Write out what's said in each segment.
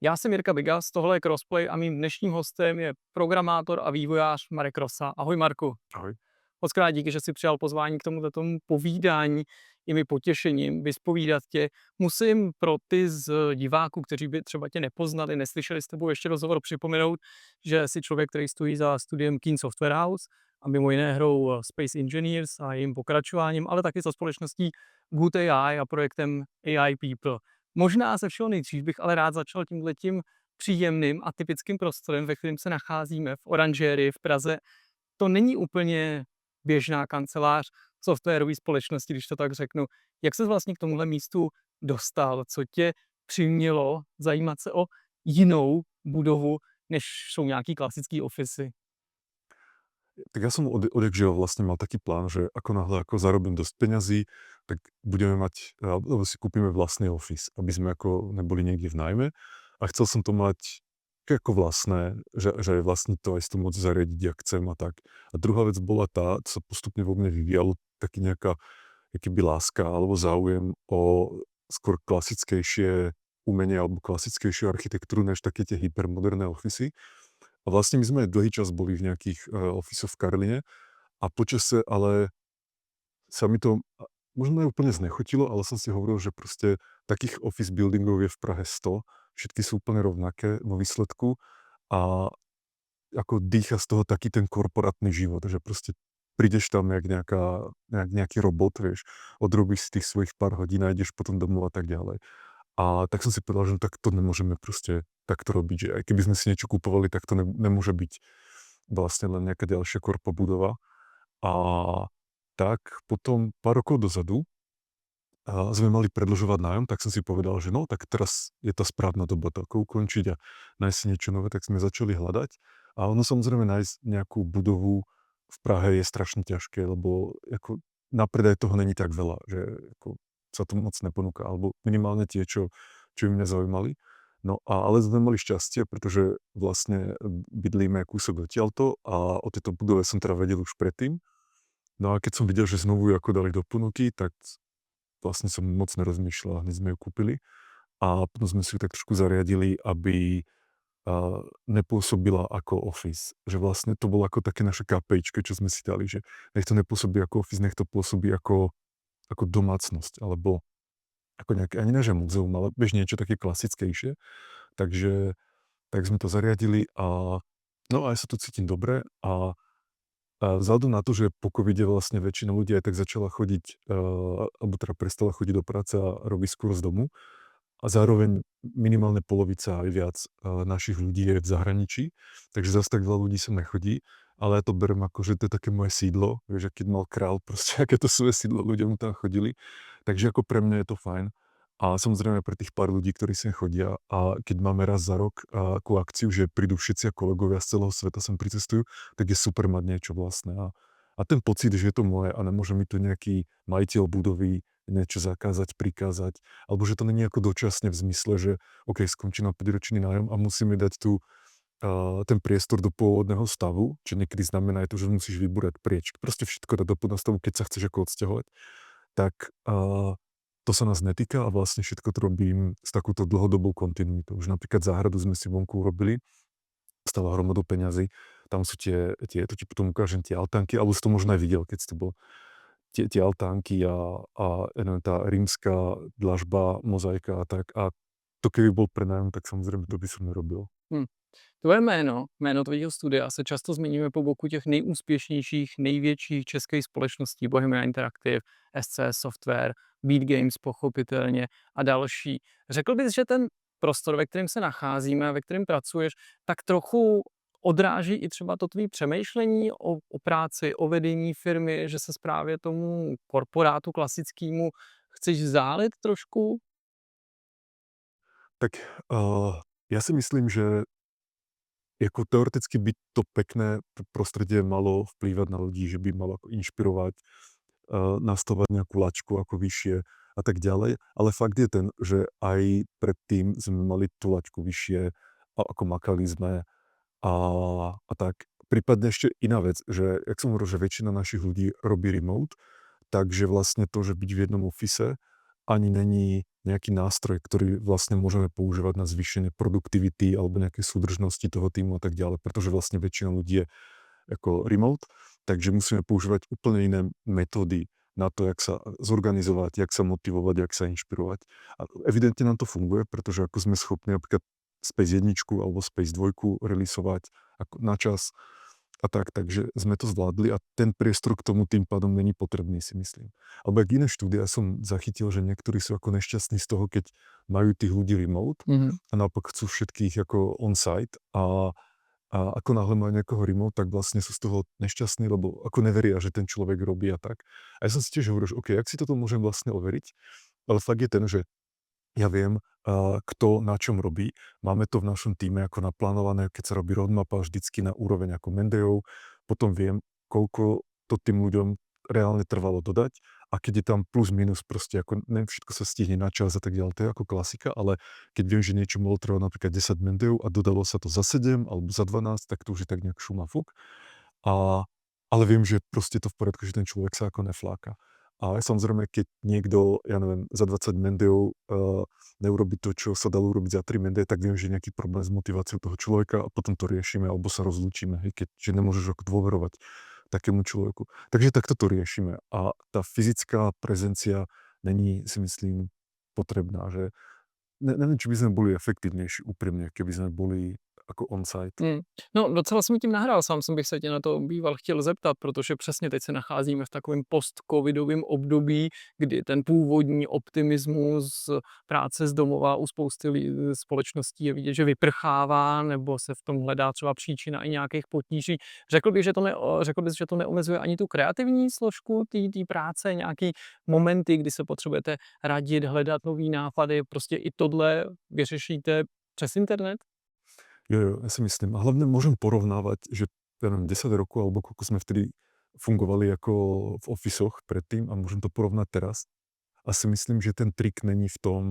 Já jsem Jirka Bigas, tohle je Crossplay a mým dnešním hostem je programátor a vývojář Marek Rosa. Ahoj Marku. Ahoj. Mockrát díky, že jsi přijal pozvání k tomu povídání. Je mi potěšením vyspovídat tě. Musím pro ty z diváků, kteří by třeba tě nepoznali, neslyšeli s tebou ještě rozhovor, připomenout, že jsi člověk, který stojí za studiem Keen Software House a mimo jiné hrou Space Engineers a jejím pokračováním, ale taky za společností Good AI a projektem AI People. Možná ze všeho nejdřív bych ale rád začal tímhletím příjemným a typickým prostorem, ve kterém se nacházíme v oranžérii v Praze. To není úplně běžná kancelář softwarové společnosti, když to tak řeknu. Jak ses vlastně k tomuhle místu dostal? Co tě přimělo zajímat se o jinou budovu, než jsou nějaký klasický ofisy? Tak ja som odjakžiaľ vlastne mal taký plán, že ako náhle ako zarobím dosť peňazí, tak budeme mať, alebo si kúpime vlastný office, aby sme ako neboli niekde v nájme. A chcel som to mať ako vlastné, že vlastne to aj si to môcť zariadiť, jak chcem a tak. A druhá vec bola tá, co sa postupne vo mne vyvíjalo, taký nejaká keby láska alebo záujem o skôr klasickejšie umenie alebo klasickejšiu architektúru, než také tie hypermoderné ofisy. A vlastne my sme dlhý čas boli v nejakých ofisoch v Karline a počase ale sa mi to možno aj úplne znechutilo, ale som si hovoril, že proste takých office buildingov je v Prahe 100, všetky sú úplne rovnaké vo výsledku a ako dýcha z toho taký ten korporátny život, že proste prídeš tam jak nejaký robot, vieš, odrobíš si tých svojich pár hodín a ideš potom domov a tak ďalej. A tak som si povedal, že no tak to nemôžeme proste takto robiť, že aj keby sme si niečo kupovali, tak to nemôže byť vlastne len nejaká ďalšia korpo budova. A tak potom pár rokov dozadu sme mali predĺžovať nájom, tak som si povedal, že no, tak teraz je tá správna doba to ako ukončiť a nájsť si niečo nové, tak sme začali hľadať. A ono samozrejme nájsť nejakú budovu v Prahe je strašne ťažké, lebo ako na predaj toho není tak veľa, že ako sa to moc neponúka, alebo minimálne tie, čo by mňa zaujímali. No a ale sme mali šťastie, pretože vlastne bydlíme kúsok odtiaľto a o tejto budove som teda vedel už predtým. No a keď som videl, že znovu ju ako dali do ponuky, tak vlastne som moc nerozmýšľal, hneď sme ju kúpili a potom sme si ju tak trošku zariadili, aby nepôsobila ako office. Že vlastne to bolo ako také naše KPIčko, čo sme si dali, že nech to nepôsobí ako office, nech to pôsobí ako domácnosť, alebo ako nejaké, ani ne že múzeum, ale vieš niečo také klasickejšie. Takže tak sme to zariadili a no a ja sa tu cítim dobre a vzhľadom na to, že po covide vlastne väčšina ľudí aj tak začala chodiť, alebo teda prestala chodiť do práce a robí skôr z domu. A zároveň minimálne polovica aj viac našich ľudí je v zahraničí, takže zase tak veľa ľudí sem nechodí, ale ja to berem ako, že to je také moje sídlo, vieš, keď mal král, proste aké to svoje sídlo, ľudia mu tam chodili. Takže ako pre mňa je to fajn. A samozrejme pre tých pár ľudí, ktorí sem chodia a keď máme raz za rok akú akciu, že prídu všetci a kolegovia z celého sveta sem pricestujú, tak je super mať niečo vlastné. A ten pocit, že je to moje a nemôže mi to nejaký majiteľ budovy niečo zakázať, prikázať, alebo že to není ako dočasne v zmysle, že OK, skončí nám 5-ročný nájom a musíme dať tu ten priestor do pôvodného stavu, čo niekedy znamená aj to, že musíš vybúrať prieč. Proste všetko dať do pôvodného stavu, keď sa chceš ako odsťahovať. Tak to sa nás netýka a vlastne všetko to robím s takouto dlhodobou kontinuitou. Už napríklad záhradu sme si vonku urobili, stala hromadu peňazí. Tam sú to ti potom ukážem tie altánky, alebo si to možno aj videl, keď si to bol. Tie altánky a ja neviem, tá rímska dlažba, mozaika a tak. A to keby bol prenájom, tak samozrejme to by som nerobil. Hm. Tvoje jméno tvého studia se často zmiňuje po boku těch nejúspěšnějších, největších českých společností, Bohemia Interactive, SCS Software, Beat Games pochopitelně a další. Řekl bys, že ten prostor, ve kterém se nacházíme a ve kterém pracuješ, tak trochu odráží i třeba to tvý přemýšlení o práci, o vedení firmy, že se právě tomu korporátu klasickému chceš vzálit trošku? Tak ja si myslím, že ako teoreticky by to pekné prostredie malo vplývať na ľudí, že by malo ako inšpirovať, nastavovať nejakú laťku ako vyššie a tak ďalej. Ale fakt je ten, že aj predtým sme mali tú laťku vyššie a ako makali sme a tak. Prípadne ešte iná vec, že jak som hovoril, že väčšina našich ľudí robí remote, takže vlastne to, že byť v jednom office ani není nejaký nástroj, ktorý vlastne môžeme používať na zvýšenie produktivity alebo nejakej súdržnosti toho týmu a tak ďalej, pretože vlastne väčšina ľudí je ako remote, takže musíme používať úplne iné metódy na to, jak sa zorganizovať, jak sa motivovať, jak sa inšpirovať. A evidentne nám to funguje, pretože ako sme schopní napríklad Space 1 alebo Space 2 releasovať ako na čas a tak, takže sme to zvládli a ten priestor k tomu tým pádom není potrebný, si myslím. Alebo jak iné štúdia som zachytil, že niektorí sú ako nešťastní z toho, keď majú tých ľudí remote Mhm. a naopak chcú všetkých ako on-site a ako náhle majú niekoho remote, tak vlastne sú z toho nešťastní, lebo ako neveria, že ten človek robí a tak. A ja som si tiež hovoril, že OK, jak si toto môžem vlastne overiť? Ale fakt je ten, že ja viem, kto na čom robí. Máme to v našom týme ako naplánované, keď sa robí roadmapa vždycky na úroveň ako Mendejov. Potom viem, koľko to tým ľuďom reálne trvalo dodať a keď je tam plus minus proste, ako ne všetko sa stihne na čas a tak ďalej, to je ako klasika, ale keď viem, že niečo mohlo trvať napríklad 10 Mendejov a dodalo sa to za 7 alebo za 12, tak to už je tak nejak šum a fuk. A, ale viem, že proste je to v poriadku, že ten človek sa ako nefláka. A samozrejme, keď niekto, ja neviem, za 20 Mendejov neurobi to, čo sa dalo urobiť za 3 Mendeje, tak viem, že je nejaký problém s motiváciou toho človeka a potom to riešime, alebo sa rozlúčime, hej, že nemôžeš ako dôverovať takému človeku. Takže takto to riešime. A tá fyzická prezencia není, si myslím, potrebná. Že neviem, či by sme boli efektívnejší úprimne, keby sme boli ako on-site. Hmm. No, docela jsem tím nahrál, sám jsem bych se tě na to býval chtěl zeptat, protože přesně teď se nacházíme v takovém post-covidovém období, kdy ten původní optimismus práce z domova u spousty společností je vidět, že vyprchává, nebo se v tom hledá třeba příčina i nějakých potíží. Řekl bys, že to neomezuje ani tu kreativní složku té práce, nějaký momenty, kdy se potřebujete radit, hledat nový nápady, prostě i tohle vyřešíte přes internet? Jo, ja si myslím. A hlavne môžem porovnávať, že ja neviem, 10 rokov alebo koľko sme vtedy fungovali ako v ofisoch predtým a môžem to porovnať teraz. A si myslím, že ten trik není v tom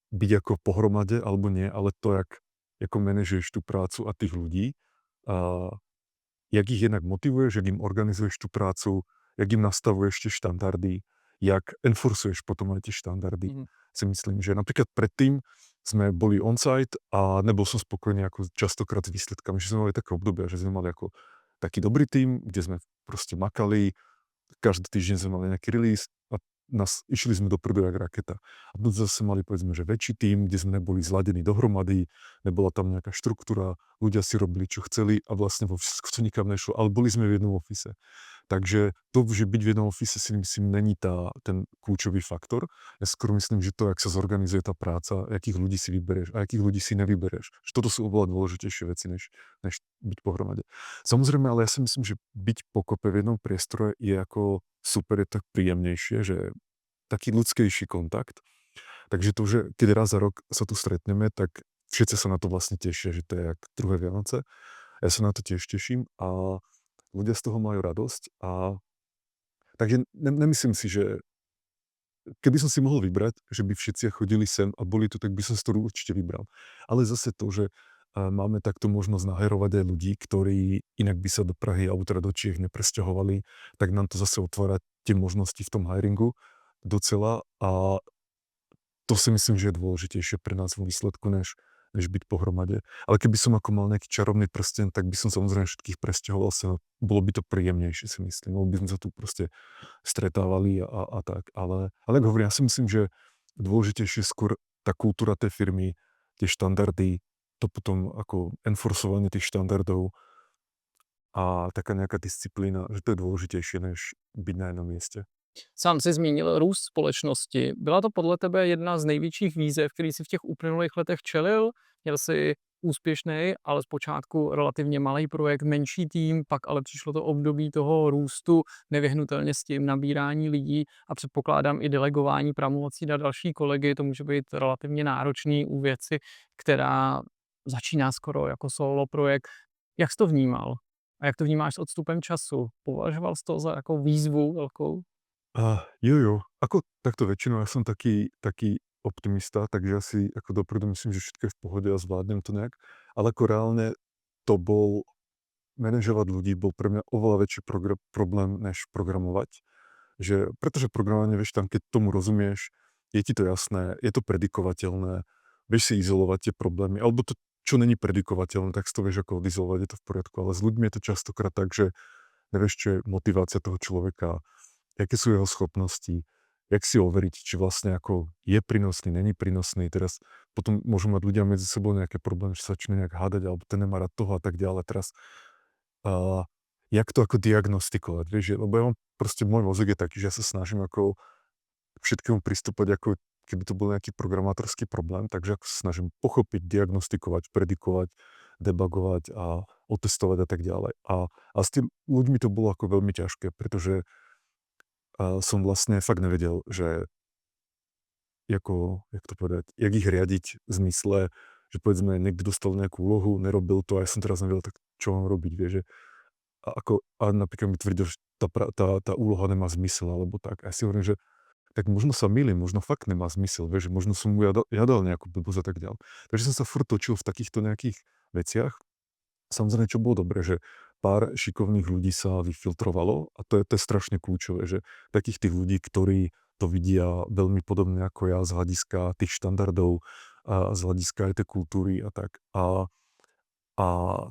byť ako pohromade alebo nie, ale to, ako manažuješ tú prácu a tých ľudí. A jak ich jednak motivuješ, jak im organizuješ tú prácu, jak im nastavuješ tie štandardy, jak enforcuješ potom aj tie štandardy. Mhm. Si myslím, že napríklad predtým sme boli on-site a nebol som spokojný ako častokrát s výsledkami, že sme mali také obdobia, že sme mali ako taký dobrý tím, kde sme proste makali, každý týždeň sme mali nejaký release a išli sme dopredu jak raketa. A potom zase mali povedzme, že väčší tím, kde sme neboli zladení dohromady, nebola tam nejaká štruktúra, ľudia si robili, čo chceli a vlastne vo všetko to nikam nešlo, ale boli sme v jednom office. Takže to, že byť v jednom office si myslím, není ten kľúčový faktor. Ja skôr myslím, že to, jak sa zorganizuje tá práca, akých ľudí si vyberieš a akých ľudí si nevybereš. Že toto sú oveľa dôležitejšie veci, než byť pohromade. Samozrejme, ale ja si myslím, že byť pokope v jednom priestore je ako super, je tak príjemnejšie, že taký ľudskejší kontakt. Takže to, že keď raz za rok sa tu stretneme, tak všetci sa na to vlastne tešia, že to je jak druhé Vianoce. Ja sa na to tiež teším a ľudia z toho majú radosť a takže nemyslím si, že keby som si mohol vybrať, že by všetci chodili sem a boli tu, tak by som si to určite vybral. Ale zase to, že máme takto možnosť naherovať aj ľudí, ktorí inak by sa do Prahy alebo teda do Čiech nepresťahovali, tak nám to zase otvára tie možnosti v tom hiringu docela a to si myslím, že je dôležitejšie pre nás vo výsledku, než byť pohromade. Ale keby som ako mal nejaký čarovný prsten, tak by som samozrejme všetkých presťahoval sa. Bolo by to príjemnejšie, si myslím. Lebo by sme sa tu proste stretávali a tak. Ale ako hovorím, ja si myslím, že dôležitejšie skôr tá kultúra tej firmy, tie štandardy, to potom ako enforcovanie tých štandardov a taká nejaká disciplína, že to je dôležitejšie, než byť na jednom mieste. Sám jsi zmínil růst společnosti. Byla to podle tebe jedna z největších výzev, který si v těch uplynulých letech čelil? Měl jsi úspěšný, ale zpočátku relativně malý projekt, menší tým, pak ale přišlo to období toho růstu, nevyhnutelně s tím nabírání lidí a předpokládám i delegování pravomocí na další kolegy. To může být relativně náročný u věci, která začíná skoro jako solo projekt. Jak jsi to vnímal? A jak to vnímáš s odstupem času? Považoval jsi to za jako výzvu velkou? Jo. Ako takto väčšinou ja som taký optimista, takže ja si ako dopredu myslím, že všetko je v pohode a zvládnem to nejak. Ale ako reálne to bol manažovať ľudí bol pre mňa oveľa väčší problém, než programovať. Pretože programovanie, vieš, tam keď tomu rozumieš, je ti to jasné, je to predikovateľné, vieš si izolovať tie problémy, alebo to, čo není predikovateľné, tak si to vieš ako odizolovať, je to v poriadku, ale s ľuďmi je to častokrát tak, že nevieš, čo je motivácia toho človeka, aké sú jeho schopnosti, jak si overiť, či vlastne ako je prínosný, není prínosný. Teraz potom môžu mať ľudia medzi sebou nejaké problémy, že sa začnú nejak hádať, alebo ten nemá rád toho a tak ďalej. Teraz, a, jak to ako diagnostikovať, vieš, lebo ja mám proste, môj mozog je taký, že ja sa snažím ako všetkému pristúpať, ako keby to bol nejaký programátorský problém, takže ako sa snažím pochopiť, diagnostikovať, predikovať, debugovať a otestovať a tak ďalej. A s tým ľuďmi to bolo ako veľmi ťažké, pretože som vlastne fakt nevedel, že ako, jak to povedať, jak ich riadiť v zmysle, že povedzme niekto dostal nejakú úlohu, nerobil to a ja som teraz nevedel, tak čo mám robiť, vieš, že a napríklad mi tvrdil, že tá úloha nemá zmysel alebo tak. A ja si hovorím, že tak možno sa mýlim, možno fakt nemá zmysel, vieš, že možno som mu ja dal nejakú blbosť a tak ďalej. Takže som sa furt točil v takýchto nejakých veciach. Samozrejme, čo bolo dobré, že pár šikovných ľudí sa vyfiltrovalo a to je strašne kľúčové, že takých tých ľudí, ktorí to vidia veľmi podobne ako ja z hľadiska tých štandardov a z hľadiska aj tej kultúry a tak. A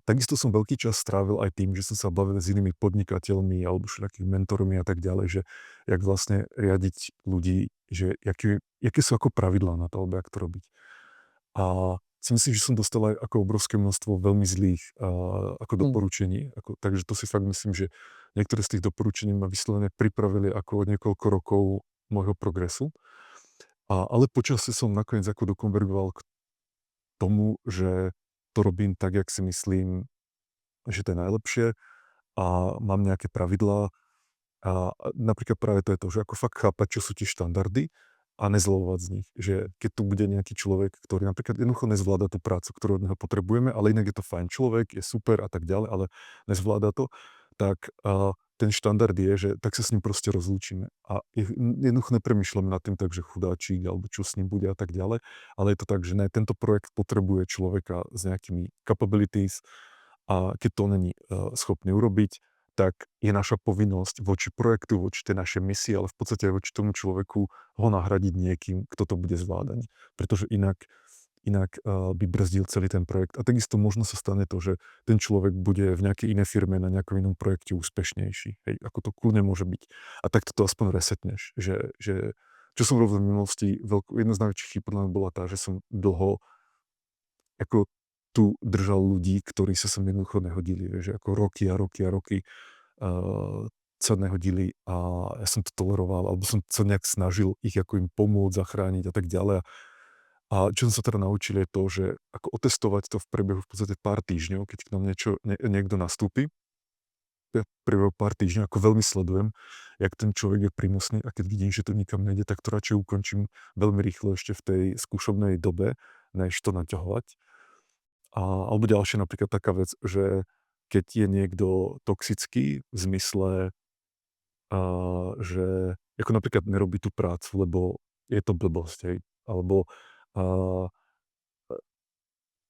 takisto som veľký čas strávil aj tým, že som sa bavil s inými podnikateľmi alebo všelijakými mentormi a tak ďalej, že jak vlastne riadiť ľudí, že jaké sú ako pravidlá na to, alebo jak to robiť. A si myslím, že som dostal aj ako obrovské množstvo veľmi zlých ako Hm. doporučení. Takže to si fakt myslím, že niektoré z tých doporučení ma vyslovene pripravili ako niekoľko rokov môjho progresu. Ale počasie som nakoniec ako dokonvergoval k tomu, že to robím tak, jak si myslím, že to je najlepšie a mám nejaké pravidlá. A napríklad práve to je to, že ako fakt chápať, čo sú tie štandardy a nezľovovať z nich. Že keď tu bude nejaký človek, ktorý napríklad jednoducho nezvláda tú prácu, ktorú od neho potrebujeme, ale inak je to fajn človek, je super a tak ďalej, ale nezvláda to, tak ten štandard je, že tak sa s ním proste rozlúčime. A jednoducho nepremýšľame nad tým tak, že chudáčik alebo čo s ním bude a tak ďalej, ale je to tak, že ne, tento projekt potrebuje človeka s nejakými capabilities a keď to není schopný urobiť, tak je naša povinnosť voči projektu, voči tej našej misii, ale v podstate aj voči tomu človeku ho nahradiť niekým, kto to bude zvládať. Pretože inak by brzdil celý ten projekt. A takisto možno sa stane to, že ten človek bude v nejakej inej firme na nejakom inom projekte úspešnejší. Hej, ako to kľudne môže byť. A takto to aspoň resetneš. Že čo som robil v minulosti, jedna z najväčších chýb podľa mňa bola tá, že som dlho ako tu držal ľudí, ktorí sa sem jednoducho nehodili, vieš, že ako roky a roky a roky sa nehodili a ja som to toleroval, alebo som sa nejak snažil ich ako im pomôcť, zachrániť a tak ďalej. A čo som sa teda naučil je to, že ako otestovať to v priebehu v podstate pár týždňov, keď k nám niekto nastúpi, ja v priebehu pár týždňov ako veľmi sledujem, jak ten človek je prínosný a keď vidím, že to nikam nejde, tak to radšej ukončím veľmi rýchlo ešte v tej skúšobnej dobe, než to naťahovať. Alebo ďalšia napríklad taká vec, že keď je niekto toxický v zmysle, že ako napríklad nerobí tú prácu, lebo je to blbosť, hej, alebo a,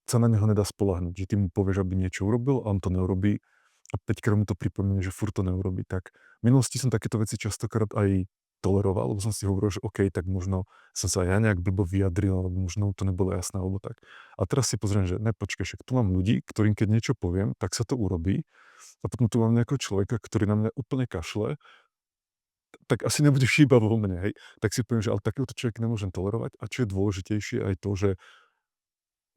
sa na neho nedá spoľahnúť, že ty mu povieš, aby niečo urobil a on to neurobí a 5 krát mu to pripomína, že furt to neurobí. Tak v minulosti som takéto veci častokrát aj toleroval, lebo som si hovoril, že OK, tak možno som sa aj ja nejak blbo vyjadril, alebo možno to nebolo jasné, alebo tak. A teraz si pozriem, že ne, počkaj, však tu mám ľudí, ktorým keď niečo poviem, tak sa to urobí. A potom tu mám nejakého človeka, ktorý na mňa úplne kašle, tak asi nebude chyba vo mne, hej. Tak si poviem, že ale takéhoto človeka nemôžem tolerovať. A čo je dôležitejšie aj to, že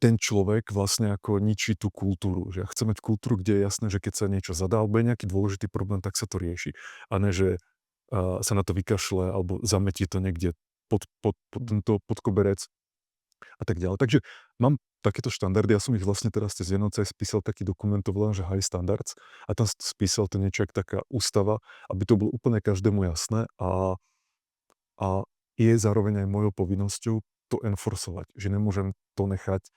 ten človek vlastne ako ničí tú kultúru. Že ja chcem mať kultúru, kde je jasné, že keď sa niečo zadá, alebo je nejaký dôležitý problém, tak sa to rieši. A ne, že sa na to vykašle alebo zametí to niekde pod koberec a tak ďalej. Takže mám takéto štandardy, ja som ich vlastne teraz cez Vianoce spísal taký dokument, to volám, že High Standards a tam spísal to niečo jak taká ústava, aby to bolo úplne každému jasné a je zároveň aj mojou povinnosťou to enforcovať, že nemôžem to nechať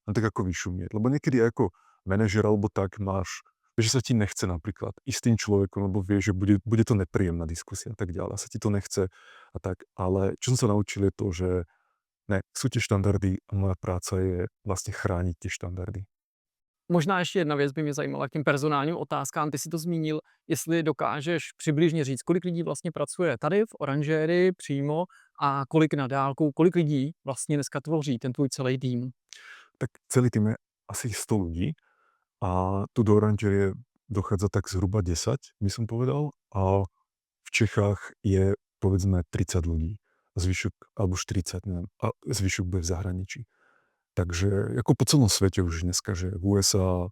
len tak ako vyšumieť. Lebo niekedy ako manažer alebo tak máš, že sa ti nechce napríklad ísť s tým človekom, lebo vieš, že bude to nepríjemná diskusia a tak ďalej. A sa ti to nechce a tak. Ale čo som sa naučil je to, že ne, sú tie štandardy a moja práca je vlastne chrániť tie štandardy. Možná ještě jedna věc by mě zajímala k těm personálním otázkám. Ty si to zmínil, jestli dokážeš přibližně říct, kolik lidí vlastně pracuje tady v oranžérii přímo a kolik na dálku, kolik lidí vlastně dneska tvoří ten tvůj celý tým? Tak celý tým je asi 100 ľudí a tu do oranžerie dochádza tak zhruba 10, by som povedal. A v Čechách je povedzme 30 ľudí. Zvyšok, alebo 40, neviem. A zvyšok bude v zahraničí. Takže ako po celom svete už dneska, že v USA,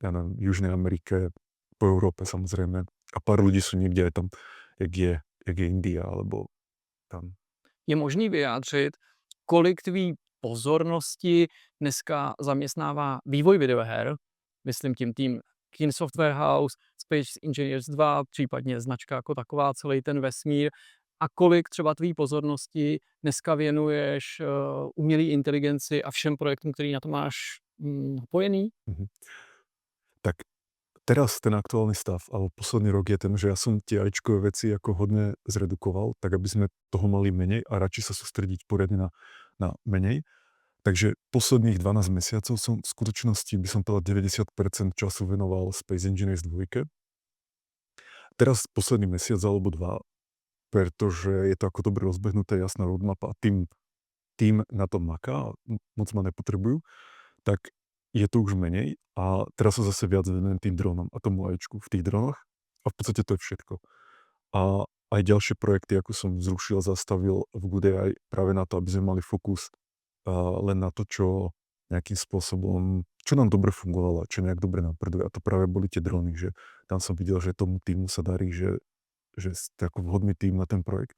ja neviem, v Južnej Amerike, po Európe samozrejme. A pár ľudí sú niekde aj tam, jak je India, alebo tam. Je možný vyjádřit, kolik tvý pozornosti dneska zaměstnává vývoj videoher, myslím tím tým Kin Software House, Space Engineers 2, případně značka jako taková, celý ten vesmír, a kolik třeba tvý pozornosti dneska věnuješ umělé inteligenci a všem projektům, který na to máš napojený? Mhm. Tak teraz ten aktuálny stav, alebo posledný rok je ten, že ja som tie AIčkové veci ako hodne zredukoval, tak aby sme toho mali menej a radšej sa sústrediť poriadne na menej. Takže posledných 12 mesiacov som v skutočnosti, by som povedal, 90% času venoval Space Engineers 2. Teraz posledný mesiac alebo 2, pretože je to ako dobre rozbehnuté, jasná roadmap a tým na tom maká, moc ma nepotrebujú, tak je to už menej a teraz sa zase viac venujem tým dronom a tomu AIčku v tých dronoch a v podstate to je všetko. A aj ďalšie projekty, ako som zrušil, zastavil v Good AI práve na to, aby sme mali fokus len na to, čo nejakým spôsobom, čo nám dobre fungovalo, čo nejak dobre napreduje. A to práve boli tie drony, že tam som videl, že tomu týmu sa darí, že ste ako vhodný tým na ten projekt.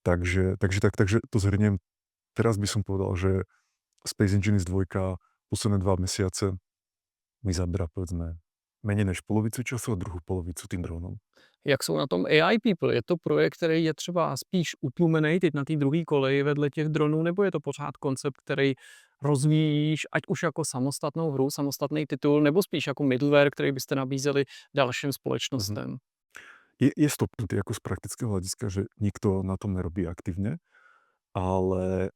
Takže to zhrniem. Teraz by som povedal, že Space Engineers 2 posledné 2 mesiace mi zaberá povedzme menej než polovicu času a druhou polovicu tým dronom. Jak jsou na tom AI People? Je to projekt, který je třeba spíš utlumený teď na té druhé koleji vedle těch dronů, nebo je to pořád koncept, který rozvíjíš, ať už jako samostatnou hru, samostatný titul, nebo spíš jako middleware, který byste nabízeli dalším společnostem? Je stopnutý ako z praktického hľadiska, že nikto na tom nerobí aktívne, ale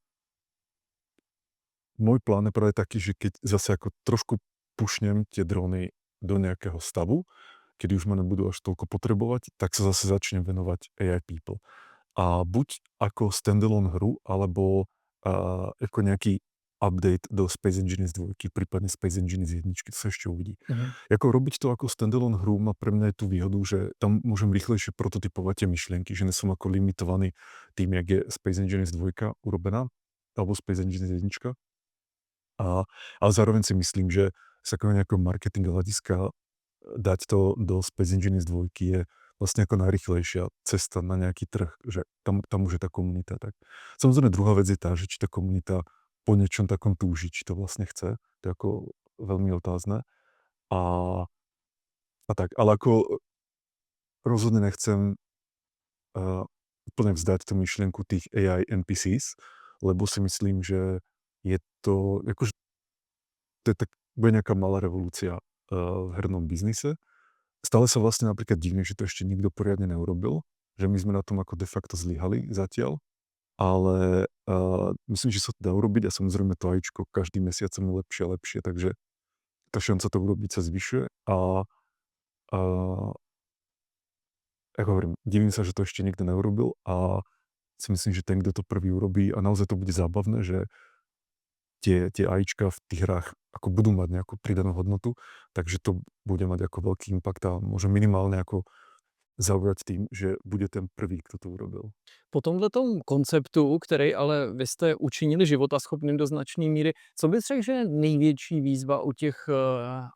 môj plán je práve taký, že keď zase ako trošku pušnem tie drony do nejakého stavu, kedy už ma nebudú až toľko potrebovať, tak sa zase začnem venovať AI People. A buď ako standalone hru, alebo ako nejaký update do Space Engineers 2, prípadne Space Engineers 1, to sa ešte uvidí. Ako robiť to ako standalone hru má pre mňa aj tú výhodu, že tam môžem rýchlejšie prototypovať tie myšlienky, že nesom ako limitovaný tým, jak je Space Engineers 2 urobená, alebo Space Engineers 1. Ale zároveň si myslím, že z takého nejakého marketingu hľadiska dať to do Space Engineers 2 je vlastne ako najrýchlejšia cesta na nejaký trh, že tam už je tá komunita. Tak. Samozrejme druhá vec je tá, že či tá komunita po niečom takom túži, či to vlastne chce. To je ako veľmi otázne. A tak, ale ako rozhodne nechcem úplne vzdať tú myšlienku tých AI NPCs, lebo si myslím, že je to, akože to je tak, bude nejaká malá revolúcia v hernom biznise. Stále sa vlastne napríklad divím, že to ešte nikto poriadne neurobil, že my sme na tom ako de facto zlyhali zatiaľ, ale myslím, že sa to dá urobiť a samozrejme to AIčko každý mesiac je lepšie a lepšie, takže tá šanca to urobiť sa zvyšuje a ako hovorím, divím sa, že to ešte nikto neurobil a si myslím, že ten, kto to prvý urobí a naozaj to bude zábavné, že tie AIčka v tých hrách ako budú mať nejakú pridanú hodnotu, takže to bude mať ako veľký impact a môže minimálne ako zaujať tým, že bude ten prvý, kto to urobil. Po tomhletom konceptu, který ale vy jste učinili životaschopným do značné míry, co bys řekl, že je největší výzva u těch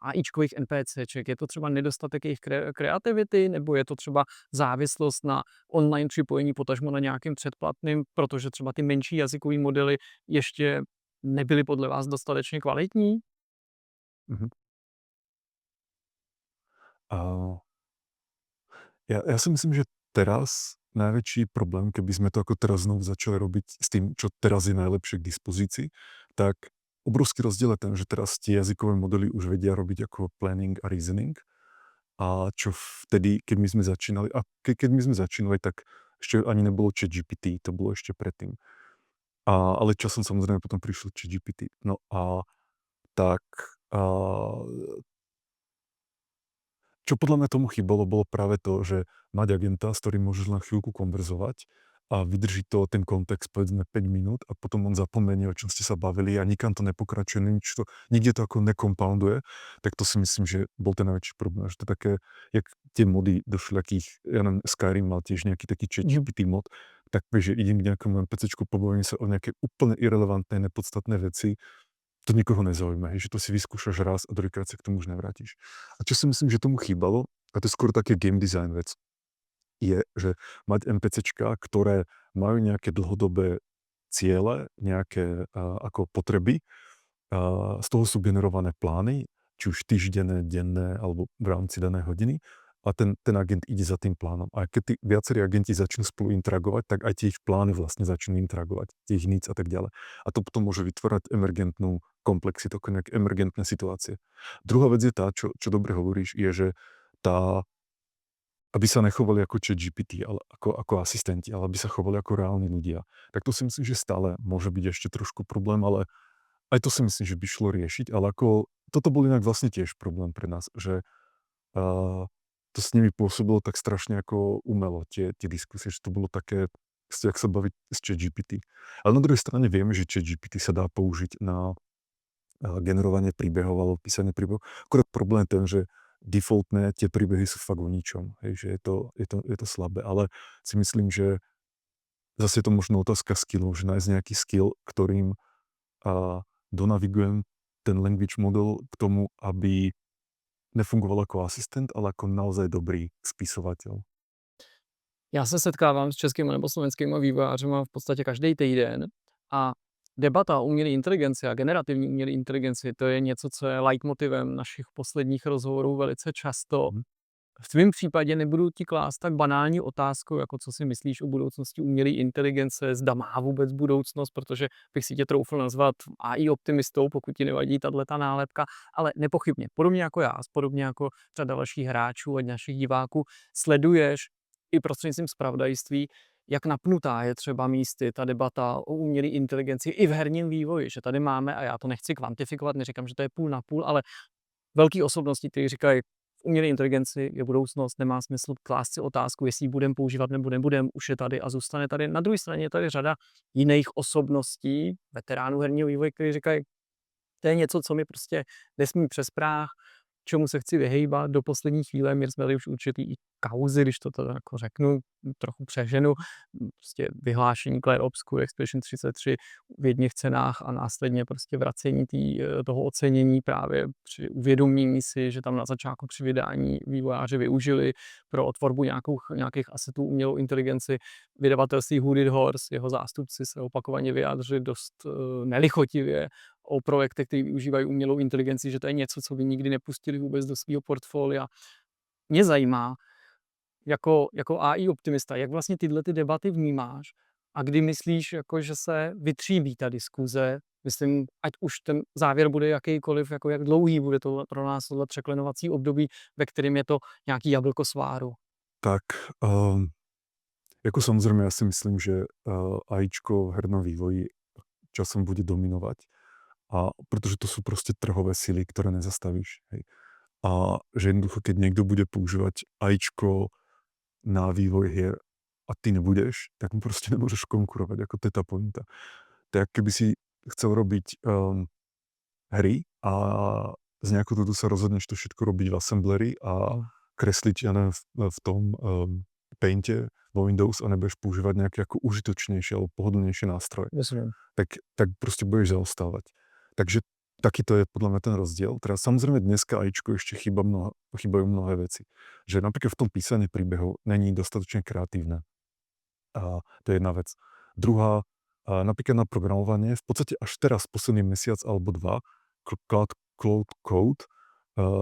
AIčkových NPCček? Je to třeba nedostatek jejich kreativity, nebo je to třeba závislost na online připojení, potažmo na nějakým předplatným, protože třeba ty menší jazykové modely ještě nebyly podle vás dostatečně kvalitní? Mhm. A ja si myslím, že teraz najväčší problém, keby sme to ako teraz znovu začali robiť s tým, čo teraz je najlepšie k dispozícii, tak obrovský rozdiel je ten, že teraz tie jazykové modely už vedia robiť ako planning a reasoning. A čo vtedy, keď my sme začínali, a keď my sme začínali, tak ešte ani nebolo ChatGPT, to bolo ešte predtým. Ale časom samozrejme potom prišiel ChatGPT. No a tak A čo podľa mňa tomu chýbalo, bolo práve to, že mať agenta, s ktorým môžeš len chvíľku konverzovať a vydrží to ten kontext povedzme 5 minút a potom on zapomenie, o čom ste sa bavili a nikam to nepokračuje, nikde to ako nekompounduje, tak to si myslím, že bol ten najväčší problém. Že to je také, jak tie mody do všelijakých, ja neviem, Skyrim mal tiež nejaký taký ChatGPT mod, tak vieš, že idem k nejakému NPCčku, pobavím sa o nejaké úplne irelevantné, nepodstatné veci, to nikoho nezaujíma, hej, že to si vyskúšaš raz a druhýkrát sa k tomu už nevrátiš. A čo si myslím, že tomu chýbalo, a to je skôr také game design vec, je, že mať NPCčka, ktoré majú nejaké dlhodobé ciele, nejaké ako potreby, z toho sú generované plány, či už týždenné, denné, alebo v rámci danej hodiny a ten agent ide za tým plánom. A keď tí viacerí agenti začnú spolu interagovať, tak aj tie ich plány vlastne začnú interagovať, tie ich needs a tak ďalej. A to potom môže vytvárať emergentnú komplexitu, nejaké emergentné situácie. Druhá vec je tá, čo dobre hovoríš, je, že tá, aby sa nechovali ako ChatGPT, ale ako asistenti, ale aby sa chovali ako reálni ľudia. Tak to si myslím, že stále môže byť ešte trošku problém, ale aj to si myslím, že by šlo riešiť, ale ako toto bol inak vlastne tiež problém pre nás, že to s nimi pôsobilo tak strašne ako umelo, tie diskusie, že to bolo také, jak sa baviť s ChatGPT. Ale na druhej strane vieme, že ChatGPT sa dá použiť na generovanie príbehov alebo písanie príbehov. Akurát problém je ten, že defaultné tie príbehy sú fakt o ničom. Hej, že je to slabé. Ale si myslím, že zase je to možno otázka skillov, že nájsť nejaký skill, ktorým donavigujem ten language model k tomu, aby nefungoval ako asistent, ale ako naozaj dobrý spisovateľ. Já se setkávám s českými nebo slovenskými vývojářema v podstatě každý týden a debata o umělé inteligenci a generativní umělé inteligenci, to je něco, co je leitmotivem našich posledních rozhovorů velice často. Mhm. V tvém případě nebudu ti klást tak banální otázku, jako co si myslíš o budoucnosti umělé inteligence, zda má vůbec budoucnost, protože bych si tě troufl nazvat AI optimistou, pokud ti nevadí tato nálepka, ale nepochybně, podobně jako já, podobně jako řada dalších hráčů a našich diváků, sleduješ i prostřednictvím zpravodajství, jak napnutá je třeba místy ta debata o umělé inteligenci i v herním vývoji, že tady máme, a já to nechci kvantifikovat, neříkám, že to je půl na půl, ale velké osobnosti, kteří říkají, v umělé inteligenci je budoucnost, nemá smysl klást si otázku, jestli ji budeme používat nebo nebudeme, už je tady a zůstane tady. Na druhé straně je tady řada jiných osobností, veteránů herního vývoje, kteří říkají, to je něco, co mi prostě nesmí přes práh, čemu se chci vyhejbat do poslední chvíle. Měli jsme tady už určitý i kauzy, když to teda jako řeknu, trochu přeženu, prostě vyhlášení Clair Obscur Expedition 33 v jedných cenách a následně prostě vracení toho ocenění právě při uvědomění si, že tam na začátku při vydání vývojáři využili pro tvorbu nějakých asetů umělou inteligenci. Vydavatelství Hooded Horse, jeho zástupci se opakovaně vyjádřili dost nelichotivě o projektech, které využívají umělou inteligenci, že to je něco, co by nikdy nepustili vůbec do svého portfolia. Mě zajímá, jako AI optimista, jak vlastně tyhle ty debaty vnímáš a kdy myslíš, jako, že se vytříbí ta diskuze, myslím, ať už ten závěr bude jakýkoliv, jako jak dlouhý bude to pro nás tohle překlenovací období, ve kterém je to nějaký jablko sváru. Tak, ako samozrejme ja si myslím, že AIčko v hernom vývoji časom bude dominovať, a pretože to sú proste trhové sily, ktoré nezastavíš. Hej. A že jednoducho, keď niekto bude používať AIčko na vývoj hier a ty nebudeš, tak mu proste nemôžeš konkurovať, ako to je tá pointa. To je, keby si chcel robiť hry a z nejakého dôvodu sa rozhodneš to všetko robiť v assembleri a kresliť, ja neviem, v tom Painte vo Windows a nebudeš používať nejaké ako užitočnejšie alebo pohodlnejšie nástroje, Myslím. tak proste budeš zaostávať. Takže takýto je podľa mňa ten rozdiel. Teraz samozrejme dneska AIčko ešte chýbajú mnohé veci. Že napríklad v tom písaní príbehov není dostatočne kreatívne. A to je jedna vec. Druhá, napríklad na programovanie, v podstate až teraz, posledný mesiac alebo dva, Cloud Code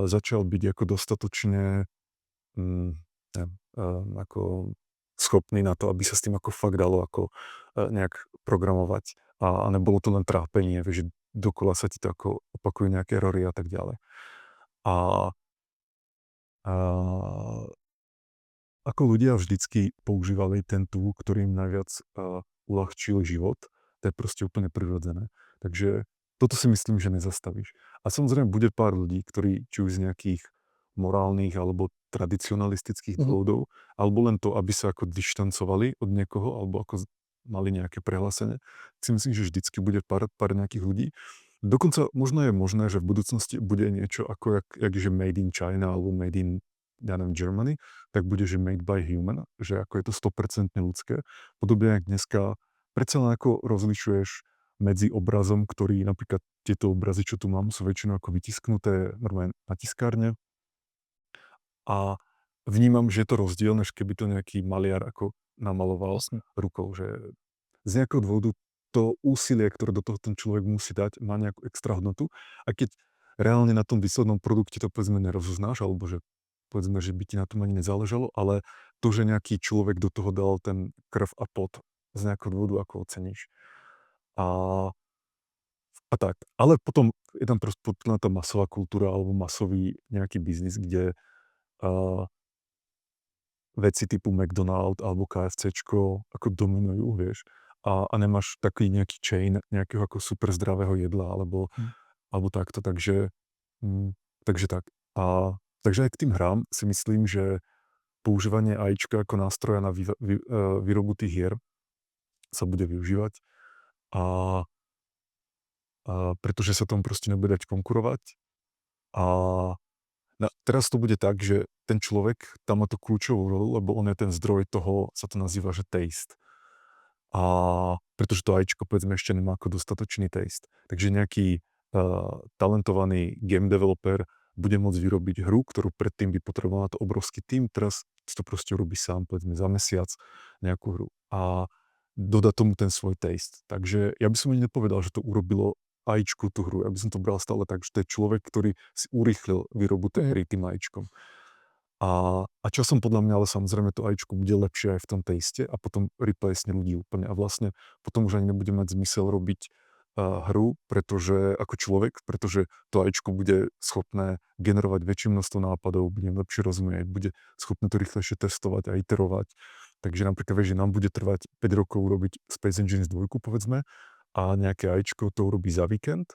začal byť ako dostatočne neviem, ako schopný na to, aby sa s tým ako fakt dalo ako nejak programovať. A nebolo to len trápenie, že dokola sa ti to ako opakujú nejaké erory a tak ďalej. A ako ľudia vždycky používali ten tool, ktorý im najviac uľahčil život, to je proste úplne prirodzené. Takže toto si myslím, že nezastavíš. A samozrejme bude pár ľudí, ktorí či už z nejakých morálnych alebo tradicionalistických Mhm. dôvodov, alebo len to, aby sa ako dištancovali od niekoho, alebo ako mali nejaké prehlásenie, si myslím, že vždycky bude pár nejakých ľudí. Dokonca možno je možné, že v budúcnosti bude niečo ako jak že made in China alebo made in, ja neviem, Germany, tak bude, že made by human, že ako je to 100% ľudské. Podobne, jak dneska predsa len ako rozlišuješ medzi obrazom, ktorý napríklad tieto obrazy, čo tu mám, sú väčšinou ako vytisknuté normálne na tiskárne a vnímam, že je to rozdiel, než keby to nejaký maliar ako namaloval Jasně. rukou, že z nejakého dôvodu to úsilie, ktoré do toho ten človek musí dať, má nejakú extra hodnotu a keď reálne na tom výslednom produkte to povedzme nerozoznáš, alebo že povedzme, že by ti na tom ani nezáležalo, ale to, že nejaký človek do toho dal ten krv a pot, z nejakého dôvodu ako oceníš. A a tak. Ale potom je tam proste potrebná tá masová kultúra alebo masový nejaký biznis, kde veci typu McDonald alebo KFCčko ako dominujú, vieš. A nemáš taký nejaký chain nejakého ako super zdravého jedla Hm. alebo takto, takže, takže tak. A takže aj k tým hrám si myslím, že používanie AIčka ako nástroja na výrobu tých hier sa bude využívať a, pretože sa tomu proste nebude dať konkurovať a teraz to bude tak, že ten človek tam má tú kľúčovú rolu, lebo on je ten zdroj toho, sa to nazýva, že taste. A pretože to AIčko povedzme ešte nemá ako dostatočný taste. Takže nejaký talentovaný game developer bude môcť vyrobiť hru, ktorú predtým by potreboval na to obrovský tým, teraz si to proste urobí sám, povedzme za mesiac nejakú hru a dodá tomu ten svoj taste. Takže ja by som ani nepovedal, že to urobilo AIčku tú hru. Ja by som to bral stále tak, že to je človek, ktorý si urýchlil výrobu tej hry tým AIčkom. A časom podľa mňa, ale samozrejme to AIčko bude lepšie aj v tom taste a potom replace ľudí úplne. A vlastne potom už ani nebude mať zmysel robiť hru, pretože ako človek, pretože to AIčko bude schopné generovať väčšie množstvo nápadov, bude lepšie rozumieť, bude schopné to rýchlejšie testovať a iterovať. Takže napríklad, vieš, že nám bude trvať 5 rokov urobiť Space Engines 2, povedzme, a nejaké AIčko to urobí za víkend.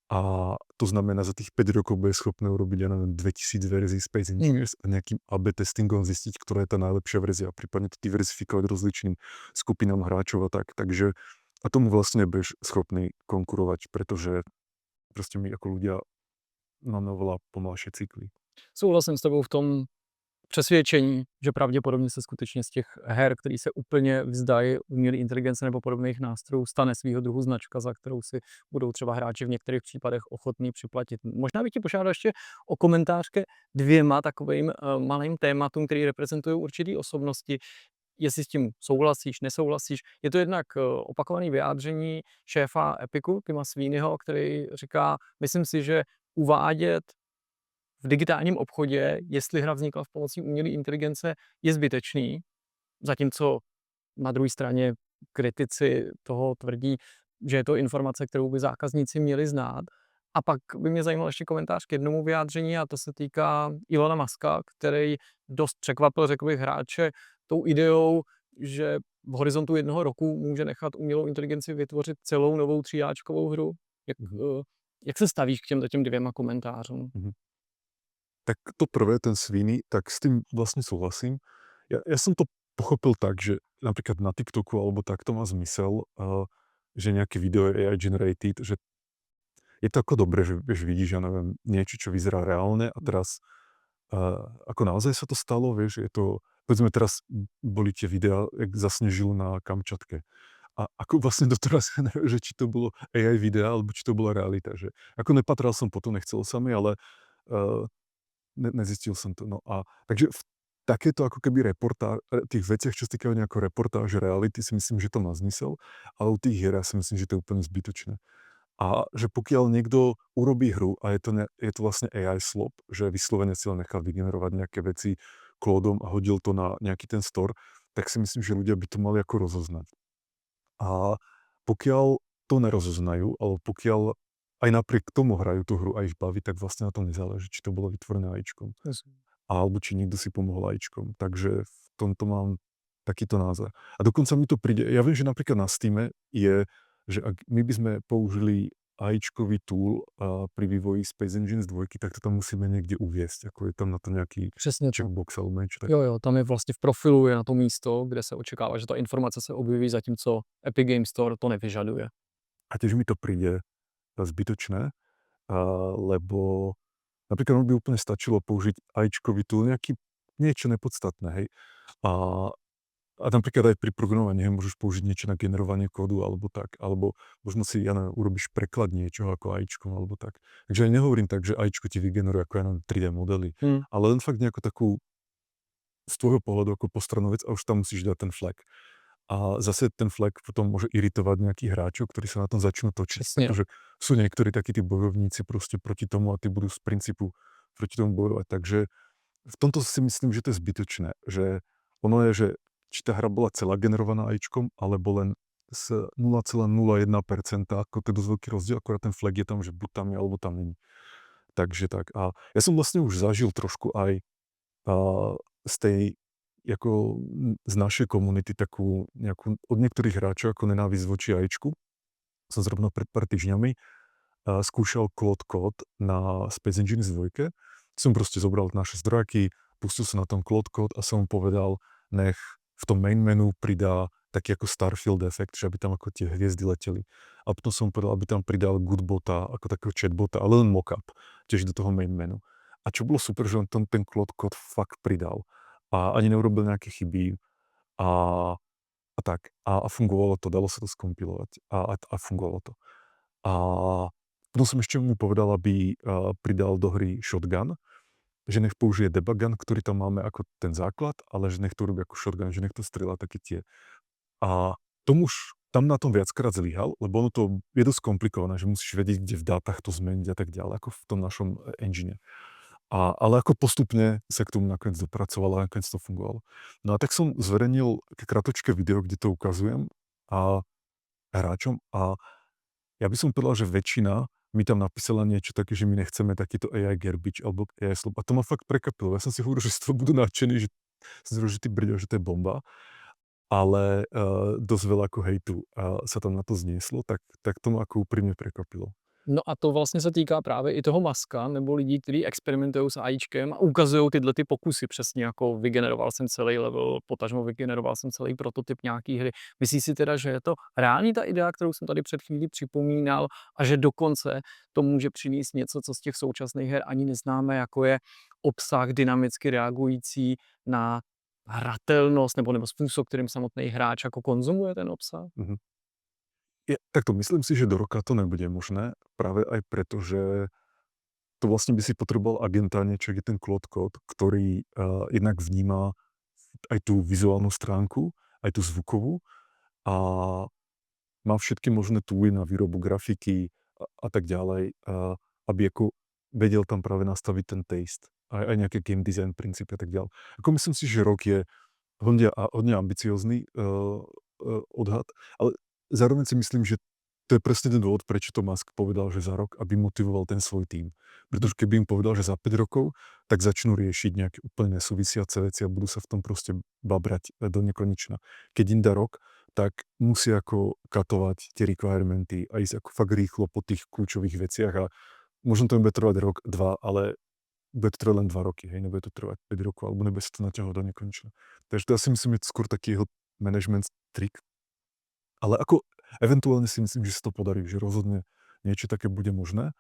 A to znamená, za tých 5 rokov bude schopné urobiť, ja neviem, 2000 verzií Space Engineers a nejakým AB testingom zistiť, ktorá je tá najlepšia verzia a prípadne to diverzifikovať rozličným skupinám hráčov a tak. Takže a tomu vlastne nebudeš schopný konkurovať, pretože proste my ako ľudia máme oveľa pomalšie cykly. Souhlasím s tebou v tom přesvědčení, že pravděpodobně se skutečně z těch her, který se úplně vzdají umělé inteligence nebo podobných nástrojů, stane svýho druhu značka, za kterou si budou třeba hráči v některých případech ochotní připlatit. Možná bych tě požádal ještě o komentář ke dvěma takovým malým tématům, který reprezentují určitý osobnosti. Jestli s tím souhlasíš, nesouhlasíš. Je to jednak opakované vyjádření šéfa Epicu, Tima Sweeneyho, který říká, myslím si, že uvádět v digitálním obchodě, jestli hra vznikla v pomocí umělé inteligence, je zbytečný. Zatímco na druhé straně kritici toho tvrdí, že je to informace, kterou by zákazníci měli znát. A pak by mě zajímal ještě komentář k jednomu vyjádření a to se týká Ilona Muska, který dost překvapil, řekl bych, hráče tou ideou, že v horizontu 1 roku může nechat umělou inteligenci vytvořit celou novou tříáčkovou hru. Jak se stavíš k těmto dvěma komentářům? Tak to prvé, ten Sweeney, tak s tým vlastne súhlasím. Ja som to pochopil tak, že napríklad na TikToku alebo tak to má zmysel, že nejaké video je AI generated, že je to ako dobre, že vieš, vidíš, ja neviem, niečo, čo vyzerá reálne a teraz ako naozaj sa to stalo, vieš, je to, povedzme teraz boli tie videá, jak zasnežilo na Kamčatke. A ako vlastne doteraz, neviem, že či to bolo AI videa, alebo či to bola realita, že ako nepatral som po to, nechcel sa mi, ale nezistil som to. No a takže v takéto ako keby tých veciach, čo sa týkajú nejako reportáže reality, si myslím, že to má zmysel, ale u tých hier ja si myslím, že to je úplne zbytočné. A že pokiaľ niekto urobí hru a je to vlastne AI slop, že vyslovene si len nechal vygenerovať nejaké veci kódom a hodil to na nejaký ten store, tak si myslím, že ľudia by to mali ako rozoznať. A pokiaľ to nerozoznajú, alebo pokiaľ aj napriek tomu hrajú tú hru a ich baví, tak vlastne na tom nezáleží, či to bolo vytvorené AIčkom. Alebo či niekto si pomohol AIčkom. Takže v tomto mám takýto názor. A dokonca mi to príde, ja viem, že napríklad na Steame je, že ak my by sme použili AIčkový tool pri vývoji Space Engines 2, tak to tam musíme někde uvěst, jako je tam na to nějaký Přesně tak. checkbox alebo niečo tak. Jo, tam je vlastně v profilu je na to místo, kde se očekává, že ta informace se objeví, zatímco Epic Games Store to nevyžaduje. A tiež mi to príde zbytočné, lebo napríklad by úplne stačilo použiť AIčkový tool, niečo nepodstatné, hej. A napríklad aj pri programovaní môžeš použiť niečo na generovanie kódu alebo tak, alebo možno si, ja neviem, urobíš preklad niečoho ako AIčkom alebo tak. Takže ja nehovorím tak, že AIčko ti vygeneruje ako ja neviem 3D modely, ale len fakt nejakú takú z tvojho pohľadu ako postranú vec a už tam musíš dať ten flag. A zase ten flag potom môže iritovať nejakých hráčov, ktorí sa na tom začnú točiť. Přesně. Pretože sú niektorí takí tí bojovníci proste proti tomu a tí budú z princípu proti tomu bojovať. Takže v tomto si myslím, že to je zbytočné. Že ono je, že či tá hra bola celá generovaná AIčkom, alebo len z 0,01%, ako to je dosť veľký rozdiel, akorát ten flag je tam, že buď tam je, alebo tam není. Takže tak. A ja som vlastne už zažil trošku aj z tej ako z našej komunity takú nejakú od niektorých hráčov ako nenávisť voči AIčku. Som zrovna pred pár týždňami skúšal Claude Code na Space Engines 2. Som proste zobral naše zdrojaky, pustil sa na tom Claude Code a som mu povedal, nech v tom main menu pridá taký ako Starfield efekt, že aby tam ako tie hviezdy leteli. A potom som mu povedal, aby tam pridal Goodbota, ako takého chatbota, ale len mockup, tiež do toho main menu. A čo bolo super, že on ten Claude Code fakt pridal. A ani neurobil nejaké chyby a, a tak. A fungovalo to, dalo sa to skompilovať a fungovalo to. A potom som ešte mu povedal, aby pridal do hry shotgun, že nech použije debug gun, ktorý tam máme ako ten základ, ale že nech to robí ako shotgun, že nech to strieľa také tie. A tomu už tam na tom viackrát zlyhal, lebo ono to je dosť komplikované, že musíš vedieť, kde v dátach to zmeniť a tak ďalej, ako v tom našom engine. Ale ako postupne sa k tomu nakoniec dopracoval a nakoniec to fungovalo. No a tak som zverejnil kratočké video, kde to ukazujem a hráčom a ja by som povedal, že väčšina mi tam napísala niečo také, že my nechceme takýto AI garbage alebo AI slob. A to ma fakt prekvapilo. Ja som si hovoril, že z toho budú nadšení, že ty brďo, že to je bomba. Ale dosť veľa ako hejtu sa tam na to znieslo, tak to ma ako úprimne prekvapilo. No a to vlastně se týká právě i toho Muska, nebo lidí, kteří experimentují s AIčkem a ukazují tyhle ty pokusy, přesně jako vygeneroval jsem celý level, potažmo vygeneroval jsem celý prototyp nějaký hry. Myslíš si teda, že je to reálně ta idea, kterou jsem tady před chvílí připomínal a že dokonce to může přinést něco, co z těch současných her ani neznáme, jako je obsah dynamicky reagující na hratelnost nebo způsob, kterým samotný hráč jako konzumuje ten obsah? Mhm. Takto myslím si, že do roka to nebude možné, práve aj preto, že to vlastne by si potreboval agenta, niečo je ten Claude Code, ktorý jednak vníma aj tú vizuálnu stránku, aj tú zvukovú a má všetky možné tooly na výrobu grafiky a tak ďalej, aby ako vedel tam práve nastaviť ten taste, aj nejaké game design princípy a tak ďalej. Ako myslím si, že rok je hodne ambiciózny odhad, ale zároveň si myslím, že to je presne ten dôvod, prečo to Musk povedal, že za rok, aby motivoval ten svoj tím. Pretože keby im povedal, že za 5 rokov, tak začnú riešiť nejaké úplne nesúvisiace veci a budú sa v tom proste babrať do nekonečna. Keď im dá rok, tak musí ako katovať tie requirementy a ísť ako fakt rýchlo po tých kľúčových veciach a možno to bude trvať rok, dva, ale bude to trvať len 2 roky, hej, nebude to trvať 5 rokov, alebo nebude sa to naťahovať do nekonečna. Takže to ja si myslím, je skôr taký jeho management trik. Ale ako eventuálne si myslím, že sa to podarí, že rozhodne niečo také bude možné.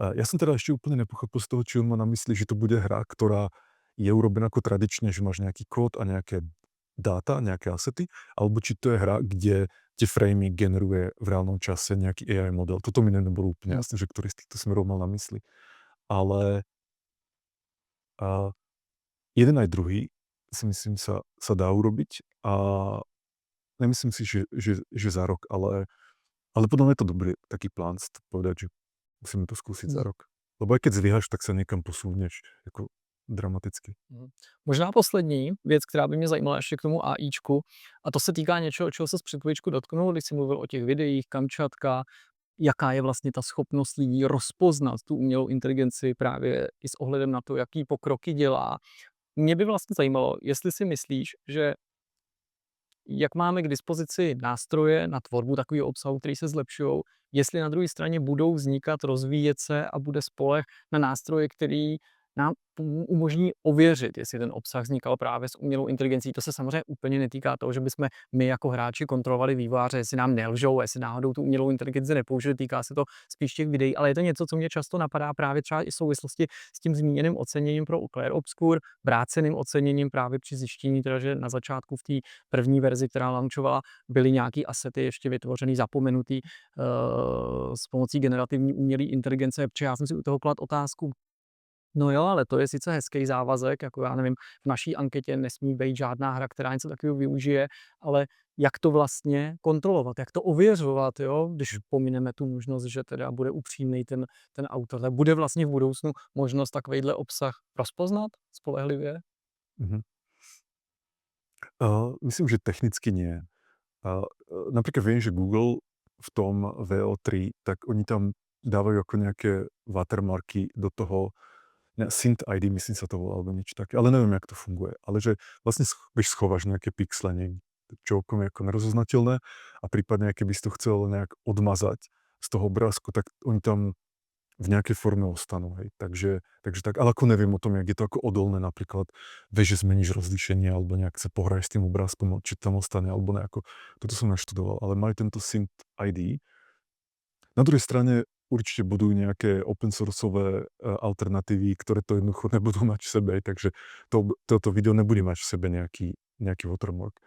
Ja som teda ešte úplne nepochopil z toho, či on má na mysli, že to bude hra, ktorá je urobená ako tradične, že máš nejaký kód a nejaké dáta, nejaké asety, alebo či to je hra, kde tie framey generuje v reálnom čase nejaký AI model. Toto mi nebolo úplne jasné, že ktorý z týchto smerov mal na mysli. Ale jeden aj druhý si myslím sa dá urobiť a nemyslím si, že za rok, ale podľa mňa je to dobrý taký plán povedať, že musíme to skúsiť za rok. Lebo aj keď zlyháš, tak sa niekam posúvneš jako dramaticky. Možná poslední věc, která by mě zajímala ještě k tomu AIčku, a to se týká něčeho, čeho se před chvíličku dotknul, když jsi mluvil o těch videích, Kamčatka, jaká je vlastně ta schopnost lidí rozpoznat tu umělou inteligenci právě i s ohledem na to, jaký pokroky dělá. Mě by vlastně zajímalo, jestli si myslíš, že jak máme k dispozici nástroje na tvorbu takového obsahu, který se zlepšují, jestli na druhé straně budou vznikat, rozvíjet se a bude spoleh na nástroje, který nám umožní ověřit, jestli ten obsah vznikal právě s umělou inteligencí. To se samozřejmě úplně netýká toho, že bychom my jako hráči kontrolovali vývojáře, jestli nám nelžou, jestli náhodou tu umělou inteligenci nepoužili, týká se to spíš těch videí, ale je to něco, co mě často napadá právě třeba i v souvislosti s tím zmíněným oceněním pro Clair Obscur, vráceným oceněním právě při zjištění, teda, že na začátku v té první verzi, která launchovala, byly nějaký asety ještě vytvořený, zapomenutý s pomocí generativní umělé inteligence, protože já jsem si u toho kladl otázku, no jo, ale to je sice hezký závazek, jako já nevím, v naší anketě nesmí být žádná hra, která něco takového využije, ale jak to vlastně kontrolovat, jak to ověřovat, jo, když pomineme tu možnost, že teda bude upřímný ten autor, tak bude vlastně v budoucnu možnost takovejhle obsah rozpoznat spolehlivě? Mhm. Myslím, že technicky nie. Napríklad viem, že Google v tom VO3, tak oni tam dávajú ako nejaké watermarky do toho, Synth ID, myslím sa to volá, alebo niečo také, ale neviem, jak to funguje. Ale že vlastne vieš, schováš nejaké pixle, čo okom je ako nerozoznateľné a prípadne, keby si to chcel nejak odmazať z toho obrázku, tak oni tam v nejakej forme ostanú, hej. Takže tak, ale ako neviem o tom, jak je to ako odolné, napríklad vieš, že zmeníš rozlíšenie alebo nejak sa pohraješ s tým obrázkom, či tam ostane alebo nejako. Toto som naštudoval, ale majú tento Synth ID. Na druhej strane určite budú nejaké open sourceové alternatívy, ktoré to jednoducho nebudú mať v sebe, takže toto video nebude mať v sebe nejaký watermark.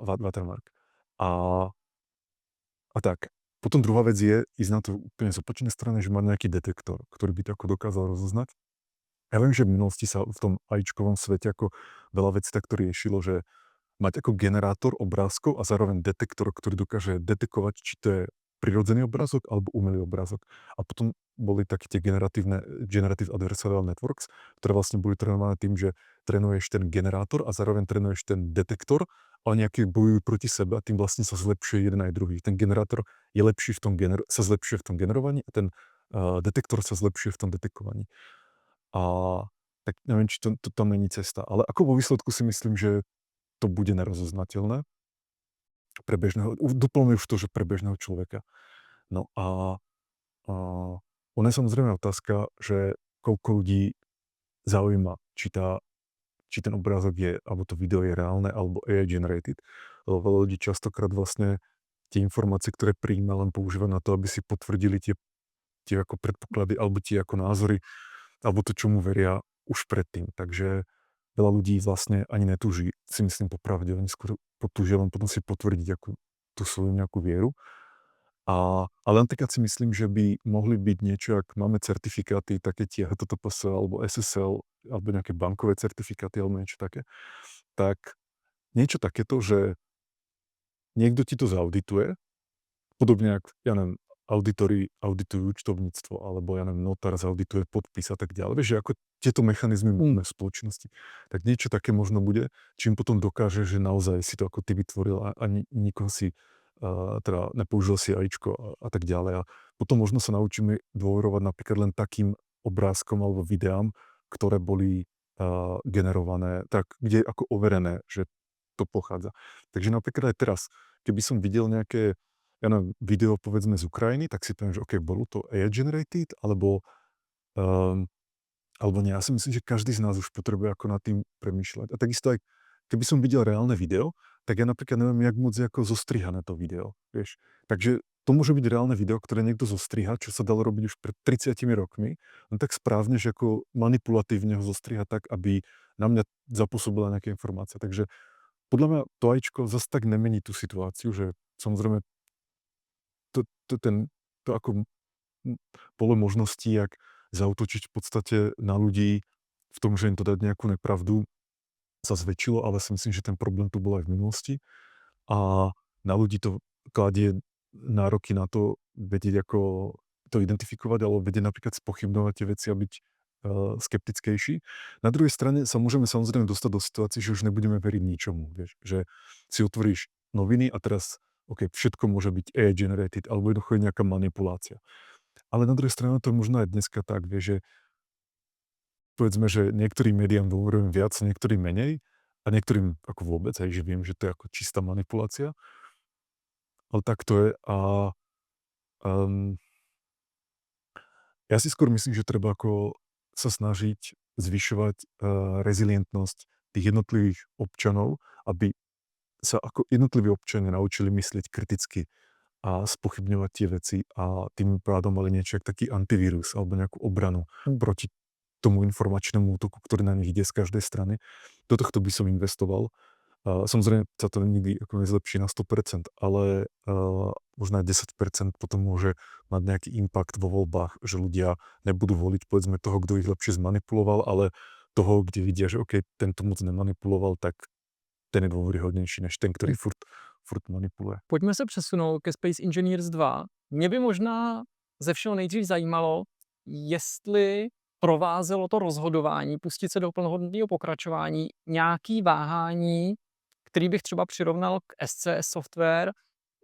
Watermark. A, a tak. Potom druhá vec je ísť na to úplne z opačnej strany, že mať nejaký detektor, ktorý by to ako dokázal rozoznať. Ja viem, že v minulosti sa v tom AIčkovom svete ako veľa vecí takto riešilo, že mať ako generátor obrázkov a zároveň detektor, ktorý dokáže detekovať, či to je prirodzený obrázok alebo umelý obrázok. A potom boli také tie Generative Adversarial Networks, ktoré vlastne boli trénované tým, že trénuješ ten generátor a zároveň trénuješ ten detektor, ale nejaké bojujú proti sebe a tým vlastne sa zlepšuje jeden aj druhý. Ten generátor je lepší v tom sa zlepšuje v tom generovaní a ten detektor sa zlepšuje v tom detekovaní. A tak neviem, či to tam není cesta. Ale ako vo výsledku si myslím, že to bude nerozoznateľné pre bežného, doplňujem už to, že pre bežného človeka. No a ona je samozrejme otázka, že koľko ľudí zaujíma, či ten obrázok je, alebo to video je reálne, alebo AI generated. Lebo veľa ľudí častokrát vlastne tie informácie, ktoré prijíma, len používa na to, aby si potvrdili tie ako predpoklady, alebo tie ako názory, alebo to, čomu veria už predtým. Takže veľa ľudí vlastne ani netúži, si myslím popravde, oni skôr túžia len potom si potvrdiť tú svoju nejakú vieru. Ale napríklad si myslím, že by mohli byť niečo, ak máme certifikáty, také tie HTTPS alebo SSL, alebo nejaké bankové certifikáty, alebo niečo také, tak niečo takéto, že niekto ti to zaudituje, podobne ako, ja neviem, auditori auditujú účtovníctvo, alebo ja neviem, notár zaudituje podpis a tak ďalej. Vieš, že ako tieto mechanizmy máme v spoločnosti. Tak niečo také možno bude, čím potom dokáže, že naozaj si to ako ty vytvoril a nikoho si teda nepoužil si AIčko a tak ďalej. A potom možno sa naučíme dôverovať napríklad len takým obrázkom alebo videám, ktoré boli generované, tak kde je ako overené, že to pochádza. Takže napríklad aj teraz, keby som videl nejaké video povedzme z Ukrajiny, tak si poviem, že OK, bolo to AI generated, alebo nie. Ja si myslím, že každý z nás už potrebuje ako nad tým premýšľať. A takisto aj, keby som videl reálne video, tak ja napríklad neviem, jak moc ako zostrihané to video, vieš. Takže to môže byť reálne video, ktoré niekto zostriha, čo sa dalo robiť už pred 30 rokmi, len tak správne, že ako manipulatívne ho zostriha tak, aby na mňa zapôsobila nejaká informácia. Takže podľa mňa to AIčko zase tak nemení tú situáciu, že samozrejme to ako pole možností, jak zaútočiť v podstate na ľudí v tom, že im to dať nejakú nepravdu, sa zväčšilo, ale si myslím, že ten problém tu bol aj v minulosti. A na ľudí to kladie nároky na to vedieť, ako to identifikovať, alebo vedieť napríklad spochybnovať tie veci a byť skeptickejší. Na druhej strane sa môžeme samozrejme dostať do situácie, že už nebudeme veriť ničomu. Vieš? Že si otvoríš noviny a teraz všetko môže byť AI generated, alebo jednoducho je nejaká manipulácia. Ale na druhej strane to je možno aj dneska tak, vieš, že povedzme, že niektorým médiám dôverujem viac, niektorým menej, a niektorým ako vôbec, hej, že viem, že to je ako čistá manipulácia, ale tak to je a um, ja si skôr myslím, že treba ako sa snažiť zvyšovať rezilientnosť tých jednotlivých občanov, aby sa ako jednotliví občania naučili myslieť kriticky a spochybňovať tie veci a tým pádom mali niečo jak taký antivírus alebo nejakú obranu Hm. proti tomu informačnému útoku, ktorý na nich ide z každej strany. Do tohto by som investoval. Samozrejme sa to nikdy ako nezlepší na 100%, ale možno aj 10% potom môže mať nejaký impact vo voľbách, že ľudia nebudú voliť povedzme toho, kto ich lepšie zmanipuloval, ale toho, kde vidia, že OK, tento moc nemanipuloval, tak ten je dôveryhodnejší než ten, ktorý furt manipuluje. Pojďme se přesunout ke Space Engineers 2. Mě by možná ze všeho nejdřív zajímalo, jestli provázelo to rozhodování, pustit se do plnohodnotného pokračování, nějaký váhání, který bych třeba přirovnal k SCS Software.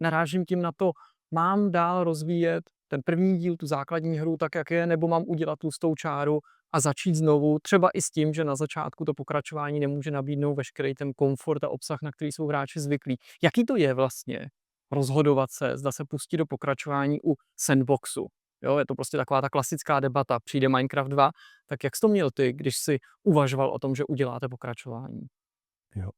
Narážím tím na to, mám dál rozvíjet ten první díl, tu základní hru tak, jak je, nebo mám udělat tlustou čáru a začít znovu, třeba i s tím, že na začátku to pokračování nemůže nabídnout veškerý ten komfort a obsah, na který jsou hráči zvyklí. Jaký to je vlastně rozhodovat se, zda se pustit do pokračování u sandboxu? Jo, je to prostě taková ta klasická debata. Přijde Minecraft 2, tak jak jsi to měl ty, když si uvažoval o tom, že uděláte pokračování? Jo,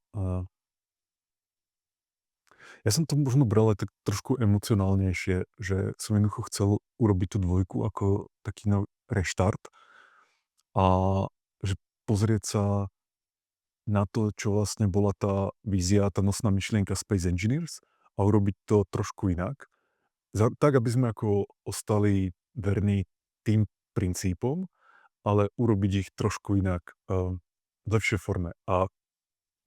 ja som to možno bral aj tak trošku emocionálnejšie, že som jednoducho chcel urobiť tú dvojku ako taký reštart a že pozrieť sa na to, čo vlastne bola tá vízia, tá nosná myšlienka Space Engineers a urobiť to trošku inak. Tak, aby sme ako ostali verní tým princípom, ale urobiť ich trošku inak, v lepšej forme. A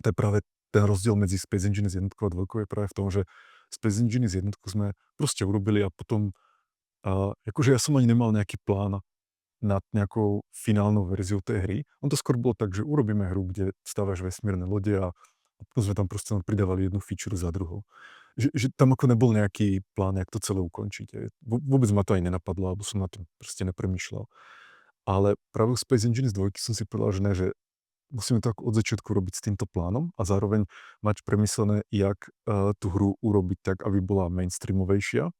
to je práve ten rozdiel medzi Space Engineers 1 a 2 je práve v tom, že Space Engineers 1 sme proste urobili a potom, akože ja som ani nemal nejaký plán nad nejakou finálnou verziou tej hry. On to skôr bolo tak, že urobíme hru, kde staváš vesmírne lode a potom sme tam proste len pridávali jednu feature za druhou. Že tam ako nebol nejaký plán, jak to celé ukončiť. Vôbec ma to aj nenapadlo, alebo som na tým proste nepremýšľal. Ale práve u Space Engineers 2 som si povedal, že ne, že musíme to ako od začiatku robiť s týmto plánom a zároveň mať premyslené, jak tú hru urobiť tak, aby bola mainstreamovejšia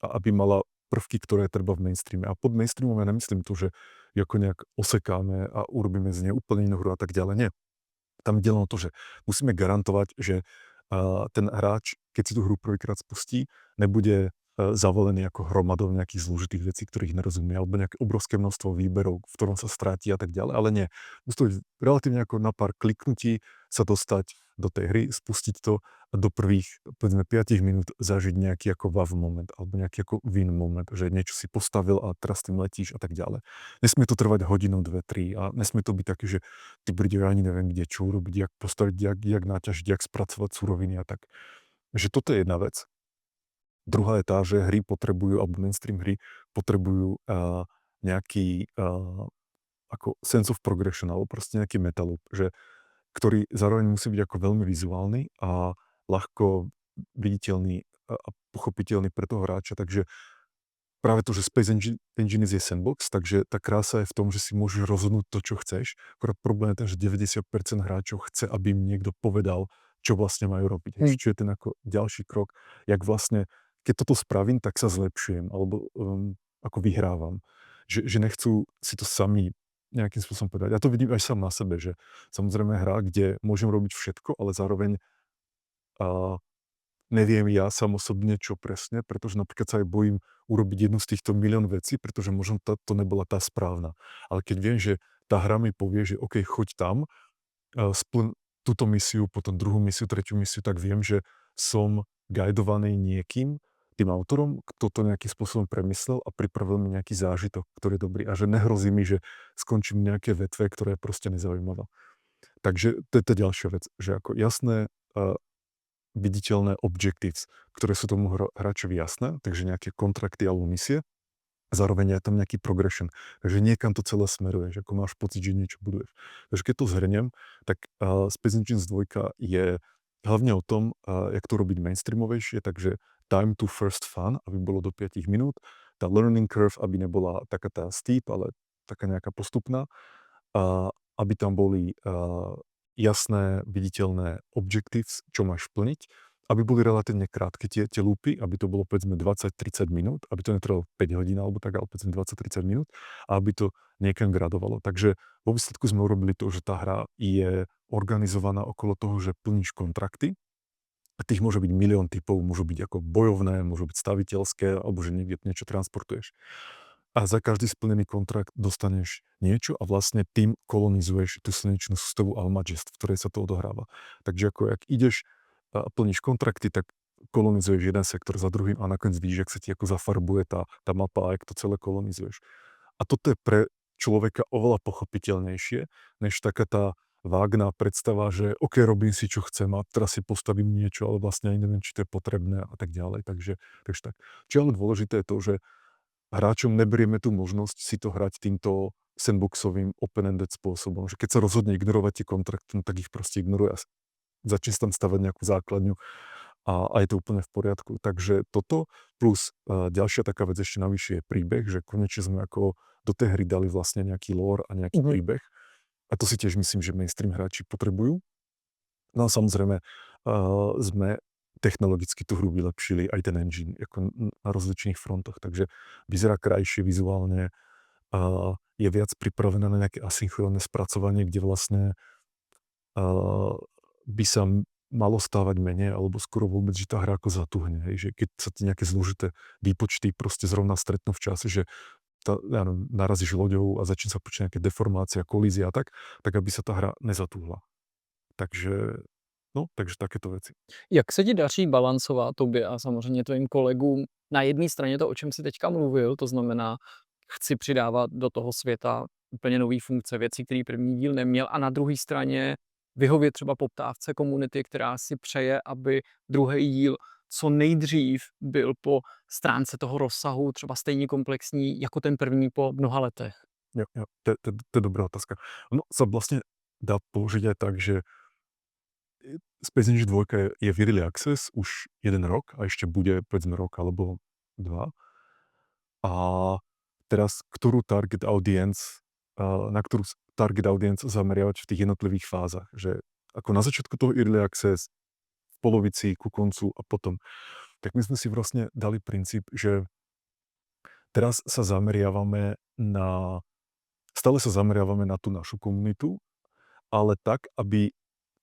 a aby mala prvky, ktoré treba v mainstreame. A pod mainstreamom ja nemyslím to, že ju ako nejak osekáme a urobíme z nej úplne inú hru a tak ďalej. Nie. Tam ide len o to, že musíme garantovať, že ten hráč, keď si tú hru prvýkrát spustí, nebude zavalený ako hromadou nejakých zložitých vecí, ktorých nerozumie, alebo nejaké obrovské množstvo výberov, v ktorom sa stráti a tak ďalej, ale nie. Musí to byť relatívne ako na pár kliknutí sa dostať do tej hry, spustiť to a do prvých, povedzme, 5 minút zažiť nejaký ako wow moment, alebo nejaký ako win moment, že niečo si postavil a teraz tým letíš a tak ďalej. Nesmie to trvať hodinu, 2, 3 a nesmie to byť také, že ty bride, ja ani neviem, kde čo urobiť, jak postaviť, jak naťažiť, jak spracovať suroviny a tak. Že toto je jedna vec. Druhá je tá, že hry potrebujú, alebo mainstream hry potrebujú nejaký ako sense of progression, alebo proste nejaký metaloop, že, ktorý zároveň musí byť ako veľmi vizuálny a ľahko viditeľný a pochopiteľný pre toho hráča, takže práve to, že Space Engineers je sandbox, takže tá krása je v tom, že si môžeš rozhodnúť to, čo chceš. Akorát problém je ten, že 90% hráčov chce, aby im niekto povedal, čo vlastne majú robiť. Čo je ten ako ďalší krok, jak vlastne, keď toto spravím, tak sa zlepšujem, alebo ako vyhrávam. Že nechcú si to sami nejakým spôsobom povedať. Ja to vidím aj sám na sebe, že samozrejme hra, kde môžem robiť všetko, ale zároveň neviem ja sám osobne, čo presne, pretože napríklad sa aj bojím urobiť jednu z týchto milión vecí, pretože možno to nebola tá správna. Ale keď viem, že tá hra mi povie, že OK, choď tam, splň túto misiu, potom druhú misiu, tretiu misiu, tak viem, že som guidovaný niekým, tým autorom, kto to nejakým spôsobom premyslel a pripravil mi nejaký zážitok, ktorý je dobrý a že nehrozí mi, že skončím nejaké vetve, ktoré je proste nezaujímavé. Takže to je tá ďalšia vec, že ako jasné viditeľné objectives, ktoré sú tomu hráčovi jasné, takže nejaké kontrakty alebo misie. Zároveň je tam nejaký progression, takže niekam to celé smeruje, že ako máš pocit, že niečo buduješ. Takže keď to zhrniem, tak Space Engines 2 je hlavne o tom, jak to robiť mainstreamovejšie, takže time to first fun, aby bolo do 5 minút, tá learning curve, aby nebola taká tá steep, ale taká nejaká postupná, aby tam boli jasné, viditeľné objectives, čo máš plniť, aby boli relatívne krátke tie loopy, aby to bolo povedzme 20-30 minút, aby to netrvalo 5 hodín alebo tak, ale povedzme 20-30 minút a aby to niekam gradovalo. Takže vo výsledku sme urobili to, že tá hra je organizovaná okolo toho, že plníš kontrakty. A tých môže byť milión typov, môžu byť ako bojovné, môžu byť staviteľské, alebo že niekde niečo transportuješ. A za každý splnený kontrakt dostaneš niečo a vlastne tým kolonizuješ tú slnečnú sústavu Almagest, v ktorej sa to odohráva. Takže ako ak ideš a plníš kontrakty, tak kolonizuješ jeden sektor za druhým a nakoniec vidíš, jak sa ti ako zafarbuje tá mapa a jak to celé kolonizuješ. A toto je pre človeka oveľa pochopiteľnejšie, než taká tá vágná predstava, že OK, robím si, čo chcem a teraz si postavím niečo, ale vlastne ani neviem, či to je potrebné a tak ďalej. Takže tak. Čo je ale dôležité je to, že hráčom neberieme tú možnosť si to hrať týmto sandboxovým open-ended spôsobom. Že keď sa rozhodne ignorovať tie kontrakty, no tak ich proste ignoruje a začne si tam stavať nejakú základňu a je to úplne v poriadku. Takže toto plus ďalšia taká vec ešte navyše je príbeh, že konečne sme ako do tej hry dali vlastne nejaký lore a nejaký Mhm. príbeh. A to si tiež myslím, že mainstream hráči potrebujú. No a samozrejme sme technologicky tú hru vylepšili, aj ten engine, ako na rozličných frontoch. Takže vyzerá krajšie vizuálne, je viac pripravená na nejaké asynchrónne spracovanie, kde vlastne by sa malo stávať menej, alebo skoro vôbec, že tá hra ako zatuhne. Hej, že keď sa ti nejaké zložité výpočty proste zrovna stretnú v čase, že ja neviem, narazíš loďou a začne sa počuť nejaké deformácia, kolízia a tak aby sa tá hra nezatuhla. Takže, no, takže takéto veci. Jak se ti daří balancovat tobě a samozřejmě tvým kolegům na jedné straně to, o čem jsi teďka mluvil, to znamená, chci přidávat do toho světa úplně nový funkce, věci, který první díl neměl, a na druhé straně vyhovět třeba poptávce komunity, která si přeje, aby druhý díl co nejdřív byl po stránce toho rozsahu třeba stejně komplexní jako ten první po mnoha letech. Jo, to je dobrá otázka. Ono sa vlastne dá použiť aj tak, že Space Engine 2 je v Early Access už 1 rok a ešte bude povedzme rok alebo 2. A teraz ktorú target audience, na ktorú target audience zameriavať v tých jednotlivých fázach. Že ako na začiatku toho Early Access, v polovici, ku koncu a potom. Tak my sme si vlastne dali princíp, že teraz sa zameriavame na stále sa zameriavame na tú našu komunitu, ale tak, aby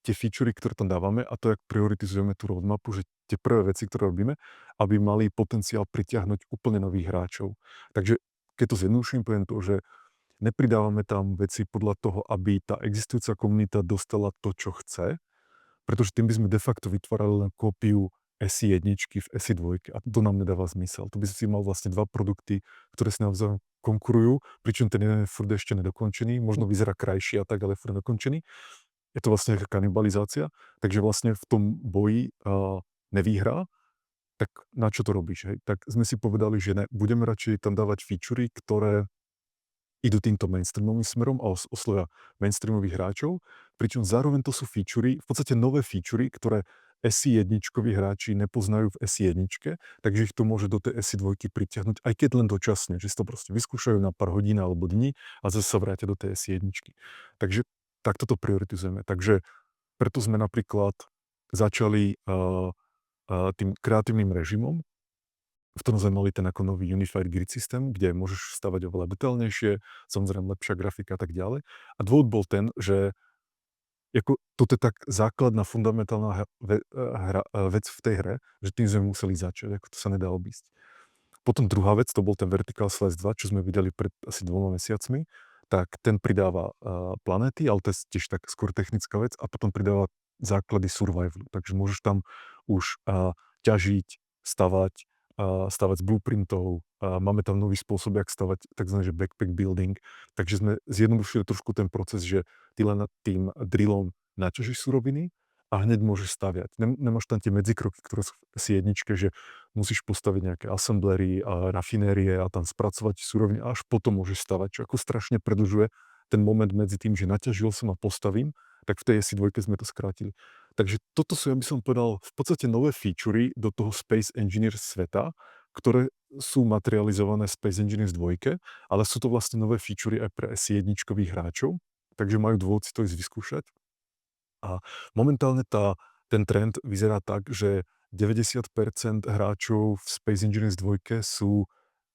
tie featurey, ktoré tam dávame a to, jak prioritizujeme tú roadmapu, že tie prvé veci, ktoré robíme, aby mali potenciál pritiahnuť úplne nových hráčov. Takže keď to zjednoduším, poviem to, že nepridávame tam veci podľa toho, aby tá existujúca komunita dostala to, čo chce, pretože tým by sme de facto vytvárali len kópiu SI 1 v SI 2 a to nám nedáva zmysel. To by si mal vlastne dva produkty, ktoré si navzájom konkurujú, pričom ten jeden je furt ešte nedokončený, možno vyzerá krajší a tak, ale je furt nedokončený. Je to vlastne nejaká kanibalizácia, takže vlastne v tom boji nevýhra, tak na čo to robíš, hej? Tak sme si povedali, že ne, budeme radšej tam dávať featurey, ktoré idú týmto mainstreamovým smerom a oslovia mainstreamových hráčov, pričom zároveň to sú featurey, v podstate nové featurey, ktoré SI 1 hráči nepoznajú v SI 1, takže ich to môže do tej SI 2 pritiahnuť, aj keď len dočasne, že si to proste vyskúšajú na pár hodín alebo dní a zase sa vrátia do tej SI 1. Takže takto to prioritizujeme. Takže preto sme napríklad začali tým kreatívnym režimom, v ktorom sme mali ten ako nový Unified Grid systém, kde môžeš stavať oveľa detailnejšie, samozrejme lepšia grafika a tak ďalej. A dôvod bol ten, že ako, toto je tak základná, fundamentálna vec v tej hre, že tým sme museli začať, ako to sa nedá obísť. Potom druhá vec, to bol ten Vertical Slice 2, čo sme videli pred asi 2 mesiacmi, tak ten pridáva planéty, ale to je tiež tak skôr technická vec, a potom pridáva základy survivalu. Takže môžeš tam už ťažiť, stavať, stavať z blueprintov, máme tam nový spôsob, jak stavať takzvané že backpack building, takže sme zjednodušili trošku ten proces, že ty len nad tým drillom naťažíš suroviny a hneď môžeš staviať. Nemáš tam tie medzikroky, ktoré sú v SI 1, že musíš postaviť nejaké assemblery a rafinérie a tam spracovať suroviny a až potom môžeš stavať, čo ako strašne predlžuje ten moment medzi tým, že naťažil som a postavím, tak v tej SI 2 sme to skrátili. Takže toto sú, ja by som povedal, v podstate nové featurey do toho Space Engineers sveta, ktoré sú materializované v Space Engineers 2, ale sú to vlastne nové featurey aj pre SI 1 hráčov, takže majú dôvod si to ísť vyskúšať. A momentálne ten trend vyzerá tak, že 90% hráčov v Space Engineers 2 sú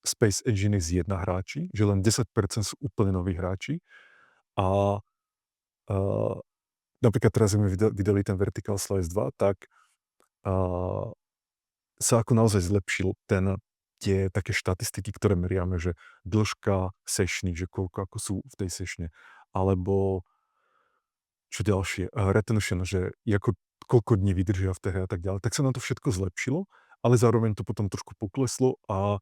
Space Engineers 1 hráči, že len 10% sú úplne noví hráči. A napríklad teraz sme vydali ten Vertical Slice 2, tak sa ako naozaj zlepšil tie také štatistiky, ktoré meriame, že dĺžka sešny, že koľko ako sú v tej sešne, alebo čo ďalšie, retention, že koľko dní vydržia v tej hre a tak ďalej, tak sa nám to všetko zlepšilo, ale zároveň to potom trošku pokleslo a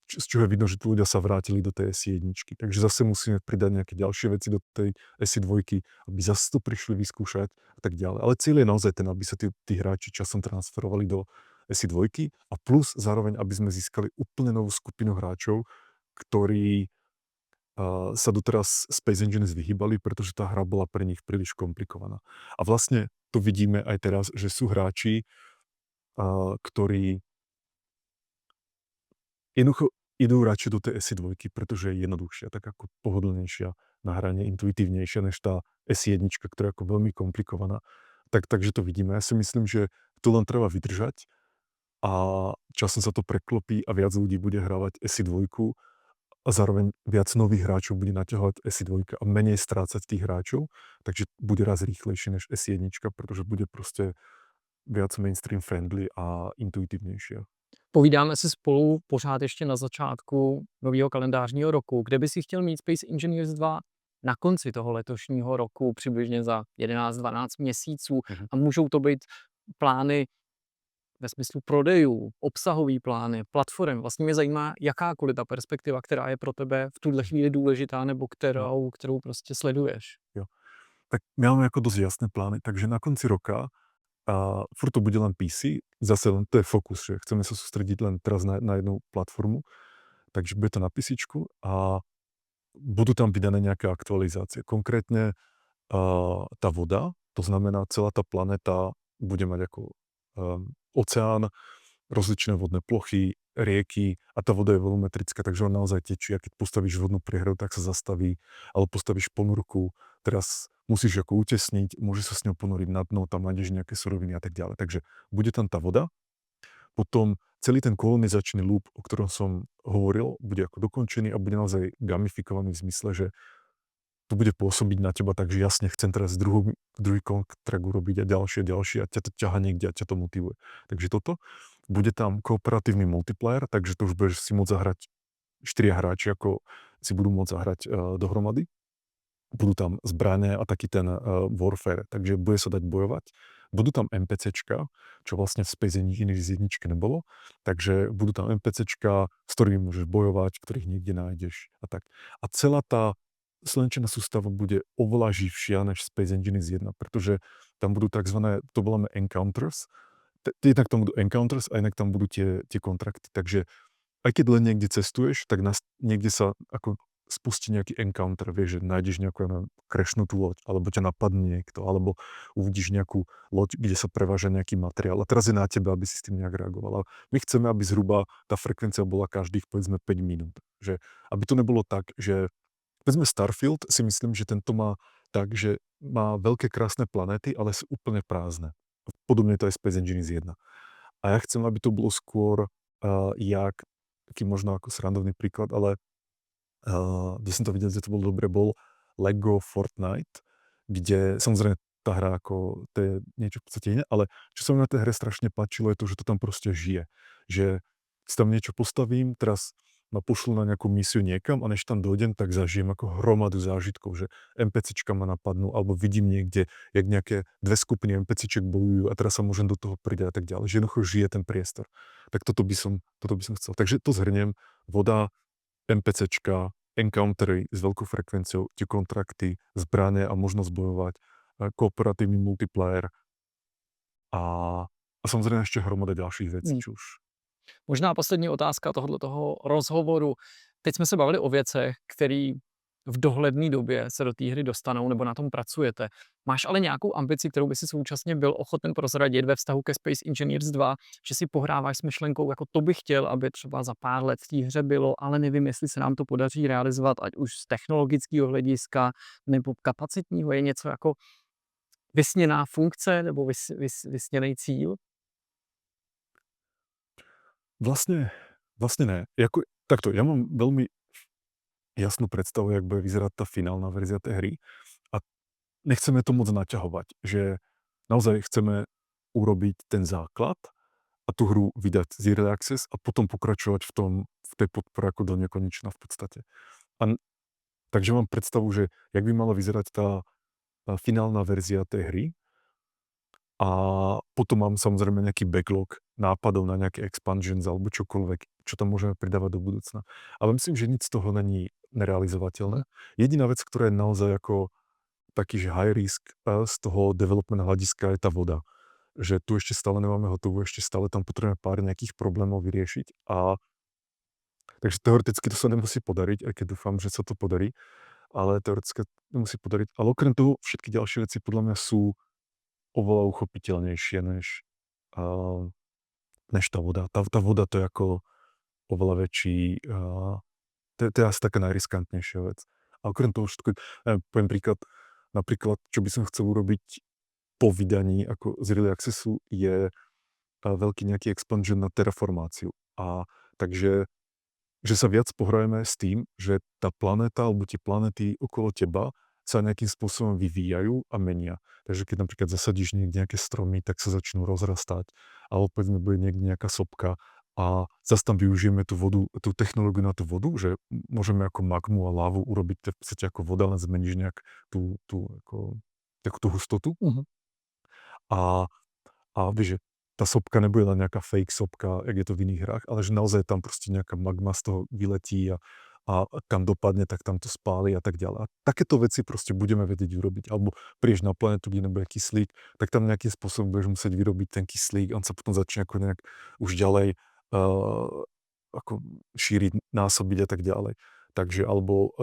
z čoho je vidno, že tí ľudia sa vrátili do tej SI1. Takže zase musíme pridať nejaké ďalšie veci do tej SI2, aby zase to prišli vyskúšať a tak ďalej. Ale cieľ je naozaj ten, aby sa tí hráči časom transferovali do SI2 a plus zároveň, aby sme získali úplne novú skupinu hráčov, ktorí sa doteraz Space Engineers vyhýbali, pretože tá hra bola pre nich príliš komplikovaná. A vlastne to vidíme aj teraz, že sú hráči, ktorí jednoducho idú radšej do tej SI2, pretože je jednoduchšia, tak ako pohodlnejšia na hranie, intuitívnejšia než tá SI1, ktorá je ako veľmi komplikovaná. Takže to vidíme. Ja si myslím, že to len treba vydržať a časom sa to preklopí a viac ľudí bude hrávať SI2 a zároveň viac nových hráčov bude naťahovať SI2 a menej strácať tých hráčov, takže bude raz rýchlejšie než SI1, pretože bude proste viac mainstream friendly a intuitívnejšia. Povídáme si spolu pořád ještě na začátku nového kalendářního roku. Kde by si chtěl mít Space Engineers 2 na konci toho letošního roku, přibližně za 11-12 měsíců? A můžou to být plány ve smyslu prodejů, obsahový plány, platform. Vlastně mě zajímá jakákoliv ta perspektiva, která je pro tebe v tuhle chvíli důležitá, nebo kterou prostě sleduješ. Jo. Tak my máme ako dosť jasné plány, takže na konci roka furt to bude len PC, zase len to je fokus, že chceme sa sústrediť len teraz na jednu platformu, takže bude to na PCčku a budú tam vydané nejaké aktualizácie. Konkrétne tá voda, to znamená celá tá planéta bude mať ako oceán, rozličné vodné plochy, rieky a tá voda je volumetrická, takže ona naozaj tečí a keď postavíš vodnú priehradu, tak sa zastaví, alebo postavíš ponurku, teraz musíš ako utesniť, môže sa s ňou ponoriť na dno, tam nájdeš nejaké suroviny a tak ďalej. Takže bude tam tá voda, potom celý ten kolonizačný loop, o ktorom som hovoril, bude ako dokončený a bude naozaj gamifikovaný v zmysle, že to bude pôsobiť na teba tak, že jasne chcem teraz druhý kontrakt urobiť a ďalšie a ťa to ťaha niekde a ťa to motivuje. Takže toto. Bude tam kooperatívny multiplayer, takže to už budeš si môcť zahrať 4 hráči, ako si budú môcť zahrať dohromady. Budú tam zbrane a taký ten warfare, takže bude sa dať bojovať. Budú tam NPCčka, čo vlastne v Space Engineers 1 nebolo, takže budú tam NPCčka, s ktorými môžeš bojovať, ktorých niekde nájdeš a tak. A celá tá slnečná sústava bude oveľa živšia než Space Engineers 1, pretože tam budú takzvané, to voláme encounters, jednak tam budú encounters a inak tam budú tie kontrakty, takže aj keď len niekde cestuješ, tak niekde sa ako spustí nejaký encounter, vieš, že nájdeš nejakú kreshnutú loď, alebo ťa napadne niekto, alebo uvidíš nejakú loď, kde sa preváža nejaký materiál. A teraz je na tebe, aby si s tým nejak reagoval. A my chceme, aby zhruba tá frekvencia bola každých, povedzme, 5 minút. Že, aby to nebolo tak, že povedzme Starfield si myslím, že tento má tak, že má veľké krásne planéty, ale sú úplne prázdne. Podobne to aj Space Engineers 1. A ja chcem, aby to bolo skôr taký možno ako srandovný príklad, ale kde som to videl, že to bolo dobre, bol Lego Fortnite, kde samozrejme tá hra ako, to je niečo v podstate iné, ale čo sa mi na tej hre strašne páčilo je to, že to tam proste žije. Že si tam niečo postavím, teraz ma pošlu na nejakú misiu niekam a než tam dojdem, tak zažijem ako hromadu zážitkov, že NPCčka ma napadnú, alebo vidím niekde, jak nejaké dve skupiny NPCček bojujú a teraz sa môžem do toho pridať a tak ďalej. Že jednoducho žije ten priestor. Tak toto by som chcel. Takže to zhrniem. Voda, NPCčka, encountery s veľkou frekvenciou, tie kontrakty, zbrane a možnosť bojovať, kooperatívny multiplayer a samozrejme ešte hromada ďalších vecí, čo už. Možná poslední otázka tohoto rozhovoru. Teď jsme se bavili o věcech, které v dohledné době se do té hry dostanou, nebo na tom pracujete. Máš ale nějakou ambici, kterou by si současně byl ochoten prozradit ve vztahu ke Space Engineers 2, že si pohráváš s myšlenkou, jako to bych chtěl, aby třeba za pár let v té hře bylo, ale nevím, jestli se nám to podaří realizovat, ať už z technologického hlediska nebo kapacitního, je něco jako vysněná funkce nebo vysněný cíl? Vlastne ne. Takto, ja mám veľmi jasnú predstavu, jak bude vyzerať tá finálna verzia tej hry a nechceme to moc naťahovať, že naozaj chceme urobiť ten základ a tú hru vydať z Early Access a potom pokračovať v tej podpore ako do nekonečna v podstate. Takže mám predstavu, že jak by mala vyzerať tá finálna verzia tej hry a potom mám samozrejme nejaký backlog nápadov na nejaké expansions alebo čokoľvek, čo tam môžeme pridávať do budúcna. Ale myslím, že nič z toho není nerealizovateľné. Jediná vec, ktorá je naozaj ako taký, že high risk z toho development hľadiska je tá voda. Že tu ešte stále nemáme hotovú, ešte stále tam potrebujeme pár nejakých problémov vyriešiť. Takže teoreticky to sa nemusí podariť, aj keď dúfam, že sa to podarí, ale teoreticky nemusí podariť. Ale okrem toho všetky ďalšie veci podľa mňa sú oveľa uchopiteľnejšie než tá voda. Tá voda to je ako oveľa väčší, to je asi taká najriskantnejšia vec. A okrem toho všetko, poviem príklad, napríklad, čo by som chcel urobiť po vydaní ako z Early Accessu je veľký nejaký expansion na terraformáciu. Takže že sa viac pohrajeme s tým, že tá planéta alebo tie planéty okolo teba sa nejakým spôsobom vyvíjajú a menia. Takže keď napríklad zasadíš niekde nejaké stromy, tak sa začnú rozrastať, alebo povedzme bude niekde nejaká sopka a zase tam využijeme tú vodu, tú technológiu na tú vodu, že môžeme ako magmu a lávu urobiť to v podstate ako voda, len zmeníš nejak tú hustotu. A vieš, že tá sopka nebude len nejaká fake sopka, jak je to v iných hrách, ale že naozaj tam proste nejaká magma z toho vyletí a kam dopadne, tak tam to spáli a tak ďalej. A takéto veci proste budeme vedieť urobiť. Alebo prídeš na planetu, kde nebude kyslík, tak tam nejakým spôsobom budeš musieť vyrobiť ten kyslík, on sa potom začne ako nejak už ďalej ako šíriť, násobiť a tak ďalej. Takže alebo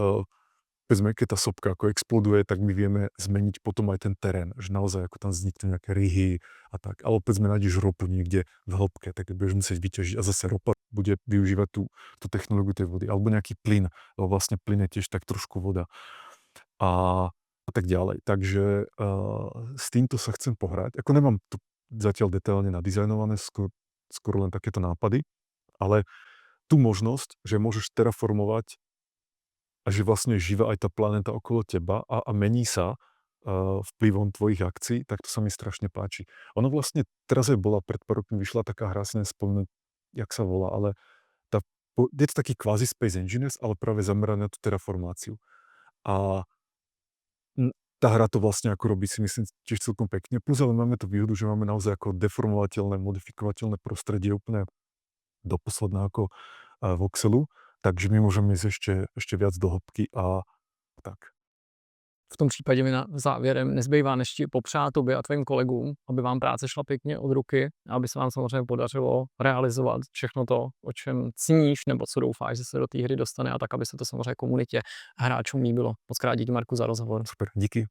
povedzme, keď tá sopka ako exploduje, tak my vieme zmeniť potom aj ten terén, že naozaj ako tam vzniknú nejaké ryhy a tak. Alebo povedzme, nájdeš ropu niekde v hĺbke, tak budeš musieť vyťažiť a zase ropa bude využívať tú technológiu tej vody. Alebo nejaký plyn, lebo vlastne plyn je tiež tak trošku voda. A tak ďalej. Takže s týmto sa chcem pohrať. Ako nemám to zatiaľ detailne nadizajnované, skôr len takéto nápady, ale tú možnosť, že môžeš terraformovať a že vlastne je živá aj tá planéta okolo teba a mení sa vplyvom tvojich akcií, tak to sa mi strašne páči. Ono vlastne, teraz bola pred pár rokmi, vyšla taká hra, si nespomínam, jak sa volá, ale je to taký kvázi Space Engineers, ale práve zamerané na tú terraformáciu. A tá hra to vlastne ako robí, si myslím, tiež celkom pekne. Plus ale máme tú výhodu, že máme naozaj ako deformovateľné, modifikovateľné prostredie úplne doposledné ako voxelu, takže my môžeme ísť ešte viac do hĺbky a tak. V tom případě mi závěrem nezbývá než ti popřát tobě a tvým kolegům, aby vám práce šla pěkně od ruky a aby se vám samozřejmě podařilo realizovat všechno to, o čem cíníš nebo co doufáš, že se do té hry dostane a tak, aby se to samozřejmě komunitě hráčům líbilo. Moc krát díky, Marku, za rozhovor. Super, díky.